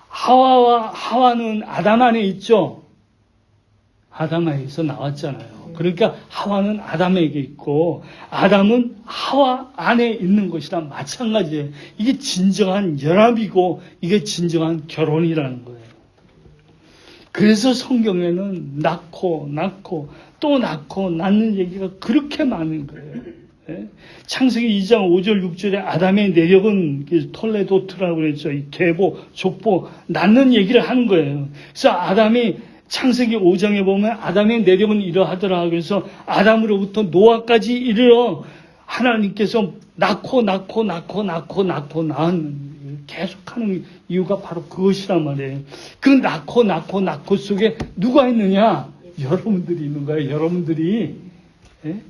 하와는 아담 안에 있죠. 아담 안에서 나왔잖아요. 그러니까 하와는 아담에게 있고 아담은 하와 안에 있는 것이랑 마찬가지예요. 이게 진정한 연합이고 이게 진정한 결혼이라는 거예요. 그래서 성경에는 낳고 또 낳고 낳는 얘기가 그렇게 많은 거예요. 예? 창세기 2장 5절 6절에 아담의 내력은 톨레도트라고 그랬죠. 이 계보, 족보, 낳는 얘기를 하는 거예요. 그래서 아담이 창세기 5장에 보면 아담의 내력은 이러하더라. 그래서 아담으로부터 노아까지 이르러 하나님께서 낳는 계속하는 이유가 바로 그것이란 말이에요. 그 낳고 속에 누가 있느냐? 여러분들이 있는 거예요. 여러분들이. 예?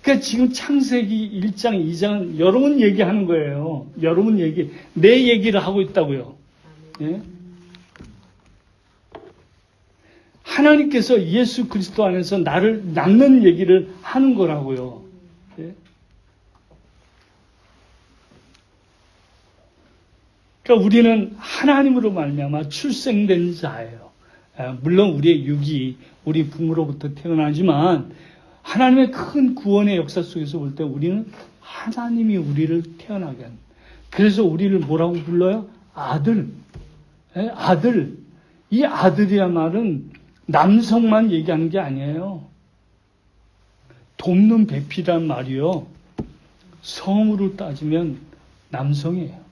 그러니까 지금 창세기 1장, 2장은 여러분 얘기하는 거예요. 여러분 얘기, 내 얘기를 하고 있다고요. 예? 하나님께서 예수 그리스도 안에서 나를 낳는 얘기를 하는 거라고요. 예? 그러니까 우리는 하나님으로 말미암아 출생된 자예요. 물론 우리의 육이 우리 부모로부터 태어나지만 하나님의 큰 구원의 역사 속에서 볼 때 우리는 하나님이 우리를 태어나게 합니다. 그래서 우리를 뭐라고 불러요? 아들. 예? 아들. 이 아들이란 말은 남성만 얘기하는 게 아니에요. 돕는 배필이란 말이요. 성으로 따지면 남성이에요.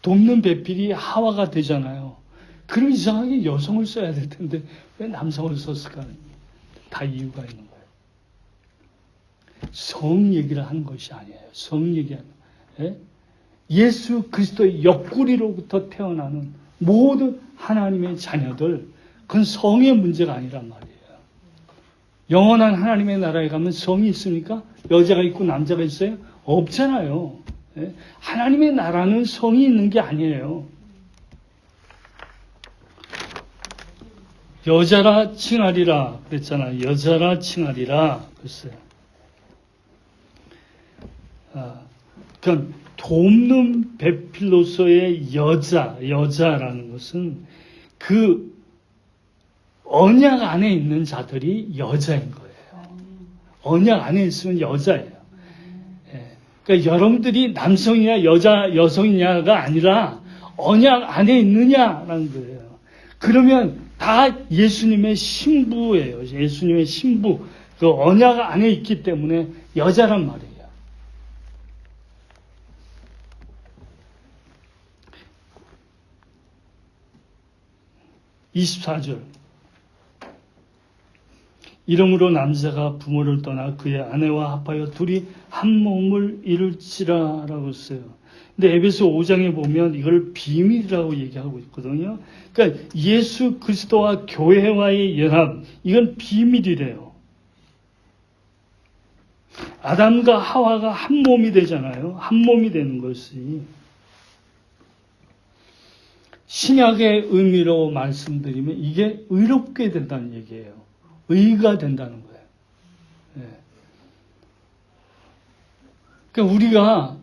돕는 배필이 하와가 되잖아요. 그럼 이상하게 여성을 써야 될 텐데 왜 남성을 썼을까? 다 이유가 있는 거예요. 성 얘기를 하는 것이 아니에요. 성 얘기하는 거예요. 예수 그리스도의 옆구리로부터 태어나는 모든 하나님의 자녀들, 그건 성의 문제가 아니란 말이에요. 영원한 하나님의 나라에 가면 성이 있습니까? 여자가 있고 남자가 있어요? 없잖아요. 하나님의 나라는 성이 있는 게 아니에요. 여자라 칭하리라 그랬잖아요. 여자라 칭하리라 그랬어요. 그러니까 돕는 배필로서의 여자라는 것은 그 언약 안에 있는 자들이 여자인 거예요. 언약 안에 있으면 여자예요. 그러니까 여러분들이 남성이냐 여성이냐가 아니라 언약 안에 있느냐라는 거예요. 그러면 다 예수님의 신부예요. 예수님의 신부. 그 언약 안에 있기 때문에 여자란 말이에요. 24절. 이러므로 남자가 부모를 떠나 그의 아내와 합하여 둘이 한 몸을 이룰지라라고 써요. 근데 에베소 5장에 보면 이걸 비밀이라고 얘기하고 있거든요. 그러니까 예수 그리스도와 교회와의 연합, 이건 비밀이래요. 아담과 하와가 한 몸이 되잖아요. 한 몸이 되는 것이. 신약의 의미로 말씀드리면 이게 의롭게 된다는 얘기예요. 의가 된다는 거예요. 네. 그러니까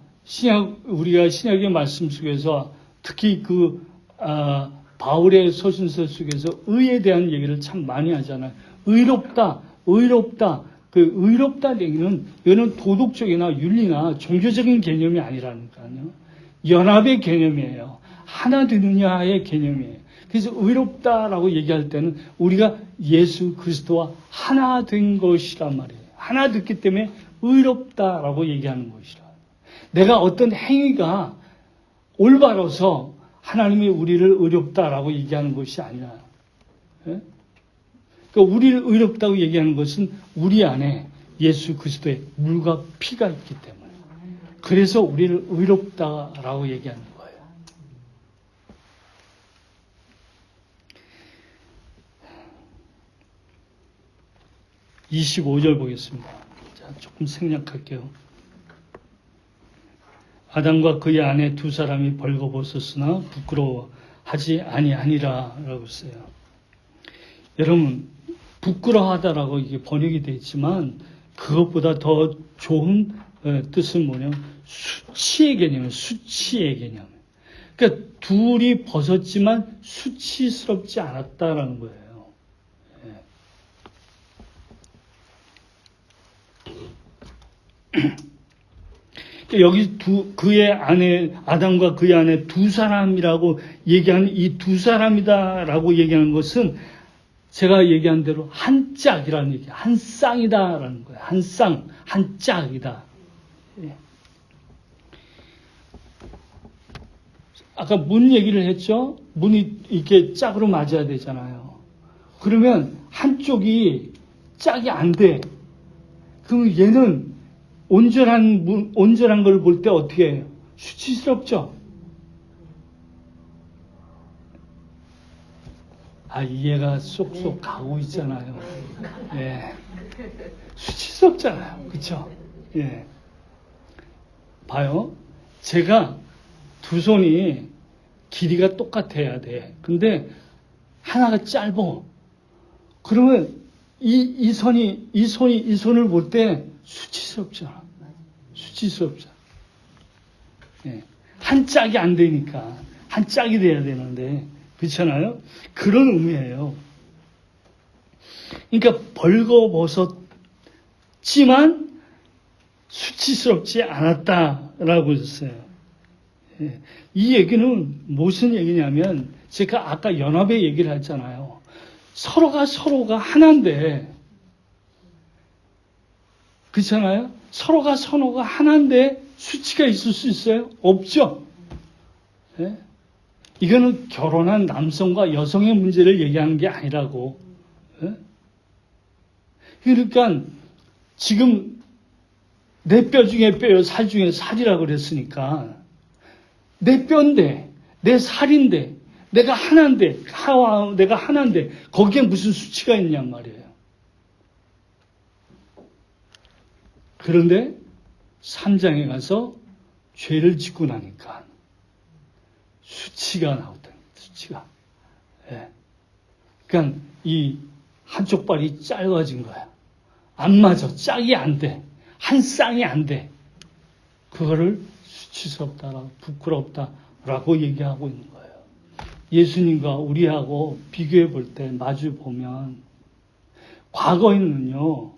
우리가 신약의 말씀 속에서 특히 바울의 서신서 속에서 의에 대한 얘기를 참 많이 하잖아요. 의롭다. 그 의롭다는 얘기는 이거는 도덕적이나 윤리나 종교적인 개념이 아니라니까요. 연합의 개념이에요. 하나 되느냐의 개념이에요. 그래서 의롭다라고 얘기할 때는 우리가 예수 그리스도와 하나 된 것이란 말이에요. 하나 됐기 때문에 의롭다라고 얘기하는 것이라. 내가 어떤 행위가 올바라서 하나님이 우리를 의롭다라고 얘기하는 것이 아니라, 그러니까 우리를 의롭다고 얘기하는 것은 우리 안에 예수 그리스도의 물과 피가 있기 때문에. 그래서 우리를 의롭다라고 얘기하는 거예요. 25절 보겠습니다. 자, 조금 생략할게요. 아담과 그의 아내 두 사람이 벌거벗었으나 부끄러워하지 아니하니라 라고 써요. 여러분, 부끄러워하다라고 이게 번역이 되어 있지만 그것보다 더 좋은 뜻은 뭐냐면 수치의 개념이에요. 수치의 개념. 그러니까 둘이 벗었지만 수치스럽지 않았다라는 거예요. 여기 그의 아내, 아담과 그의 아내 두 사람이라고 얘기하는 이 두 사람이다라고 얘기하는 것은 제가 얘기한 대로 한 짝이라는 얘기, 한 쌍이다라는 거예요. 한 쌍, 한 짝이다. 아까 문 얘기를 했죠? 문이 이렇게 짝으로 맞아야 되잖아요. 그러면 한쪽이 짝이 안 돼. 그럼 얘는 온전한 걸 볼 때 어떻게 해요? 수치스럽죠? 이해가 쏙쏙 가고 있잖아요. 예. 수치스럽잖아요. 그쵸? 예. 봐요. 제가 두 손이 길이가 똑같아야 돼. 근데 하나가 짧어. 그러면 이 손을 볼 때 수치스럽잖아. 수치스럽잖아. 예. 한 짝이 안 되니까. 한 짝이 돼야 되는데. 그렇잖아요? 그런 의미예요. 그러니까 벌거벗었지만 수치스럽지 않았다라고 했어요. 예. 이 얘기는 무슨 얘기냐면 제가 아까 연합의 얘기를 했잖아요. 서로가 하나인데 그렇잖아요? 서로가 하나인데 수치가 있을 수 있어요? 없죠. 예? 이거는 결혼한 남성과 여성의 문제를 얘기하는 게 아니라고. 예? 그러니까 지금 내 뼈 중에 뼈요, 살 중에 살이라고 그랬으니까 내 뼈인데, 내 살인데, 내가 하나인데, 내가 하나인데 거기에 무슨 수치가 있냔 말이에요. 그런데 3장에 가서 죄를 짓고 나니까 수치가 나오더니 수치가. 예. 그러니까 이 한쪽 발이 짧아진 거야. 안 맞아. 짝이 안 돼. 한 쌍이 안 돼. 그거를 수치스럽다라고 부끄럽다라고 얘기하고 있는 거예요. 예수님과 우리하고 비교해 볼 때 마주 보면 과거에는요.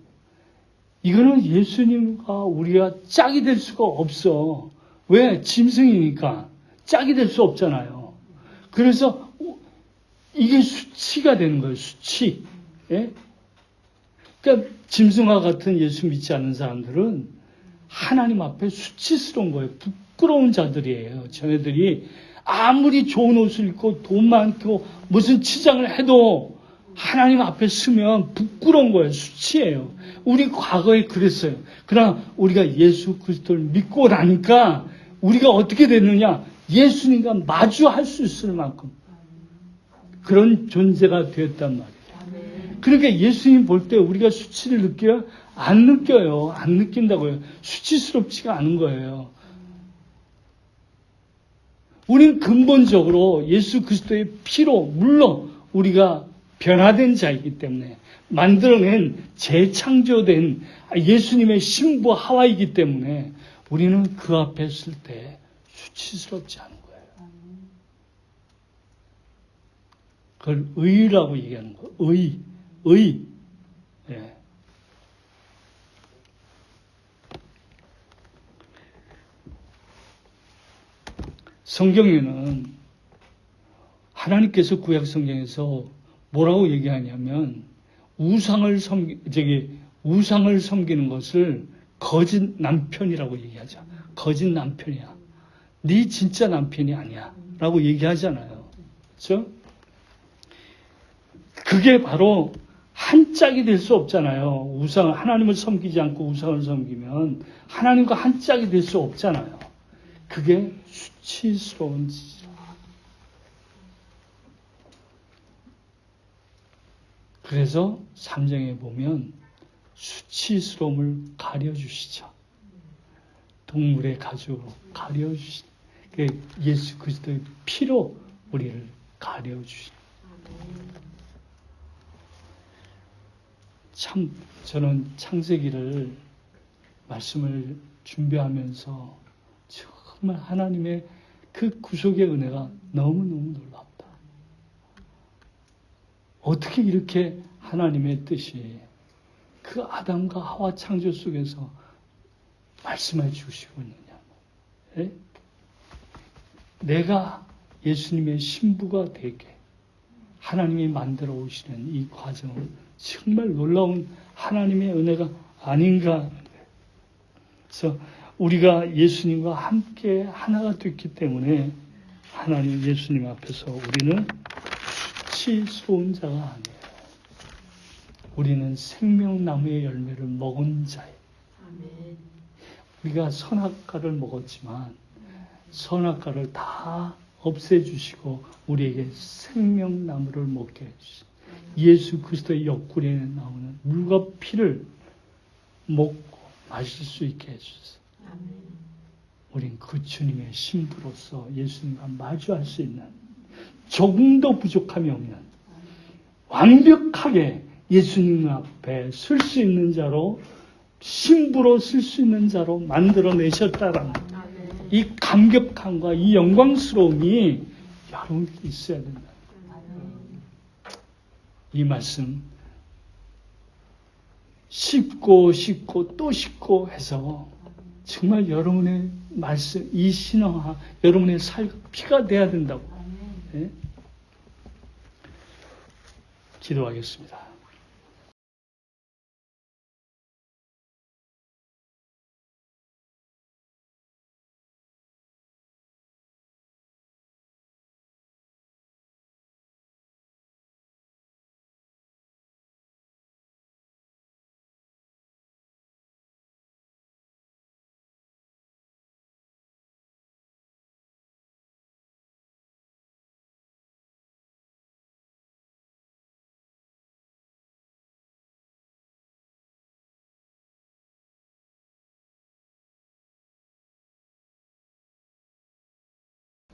이거는 예수님과 우리가 짝이 될 수가 없어. 왜? 짐승이니까. 짝이 될 수 없잖아요. 그래서 이게 수치가 되는 거예요. 수치. 예? 그러니까 짐승과 같은 예수 믿지 않는 사람들은 하나님 앞에 수치스러운 거예요. 부끄러운 자들이에요. 저네들이 아무리 좋은 옷을 입고 돈 많고 무슨 치장을 해도 하나님 앞에 서면 부끄러운 거예요. 수치예요. 우리 과거에 그랬어요. 그러나 우리가 예수 그리스도를 믿고 나니까 우리가 어떻게 됐느냐? 예수님과 마주할 수 있을 만큼 그런 존재가 되었단 말이에요. 그러니까 예수님 볼 때 우리가 수치를 느껴요? 안 느껴요. 안 느낀다고요. 수치스럽지가 않은 거예요. 우리는 근본적으로 예수 그리스도의 피로 물론 우리가 변화된 자이기 때문에 만들어낸 재창조된 예수님의 신부 하와이기 때문에 우리는 그 앞에 설 때 수치스럽지 않은 거예요. 그걸 의라고 얘기하는 거예요. 의. 예. 성경에는 하나님께서 구약 성경에서 뭐라고 얘기하냐면 우상을 섬기는 것을 거짓 남편이라고 얘기하죠. 거짓 남편이야. 네 진짜 남편이 아니야. 라고 얘기하잖아요. 그렇죠? 그게 바로 한 짝이 될 수 없잖아요. 하나님을 섬기지 않고 우상을 섬기면 하나님과 한 짝이 될 수 없잖아요. 그게 수치스러운 짓이죠. 그래서 3장에 보면 수치스러움을 가려주시죠. 동물의 가죽으로 가려주시. 예수 그리스도의 피로 우리를 가려주시. 참 저는 창세기를 말씀을 준비하면서 정말 하나님의 그 구속의 은혜가 너무너무 놀랍다. 어떻게 이렇게 하나님의 뜻이 그 아담과 하와 창조 속에서 말씀해 주시고 있느냐. 예? 내가 예수님의 신부가 되게 하나님이 만들어 오시는 이 과정은 정말 놀라운 하나님의 은혜가 아닌가. 그래서 우리가 예수님과 함께 하나가 됐기 때문에 하나님 예수님 앞에서 우리는 수치스러운 자가 아니에요. 우리는 생명나무의 열매를 먹은 자예요.
아멘.
우리가 선악과를 먹었지만 선악과를 다 없애주시고 우리에게 생명나무를 먹게 해주시고 예수 그리스도의 옆구리에 나오는 물과 피를 먹고 마실 수 있게 해주세요.
아멘.
우린 그 주님의 신부로서 예수님과 마주할 수 있는 조금도 부족함이 없는 완벽하게 예수님 앞에 설 수 있는 자로 신부로 쓸 수 있는 자로 만들어내셨다라는
아멘.
이 감격함과 이 영광스러움이 여러분께 있어야 된다. 이 말씀 씹고 또 씹고 해서 정말 여러분의 말씀, 이 신앙화 여러분의 삶 피가 돼야 된다고. 네? 기도하겠습니다.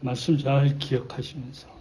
말씀 잘 기억하시면서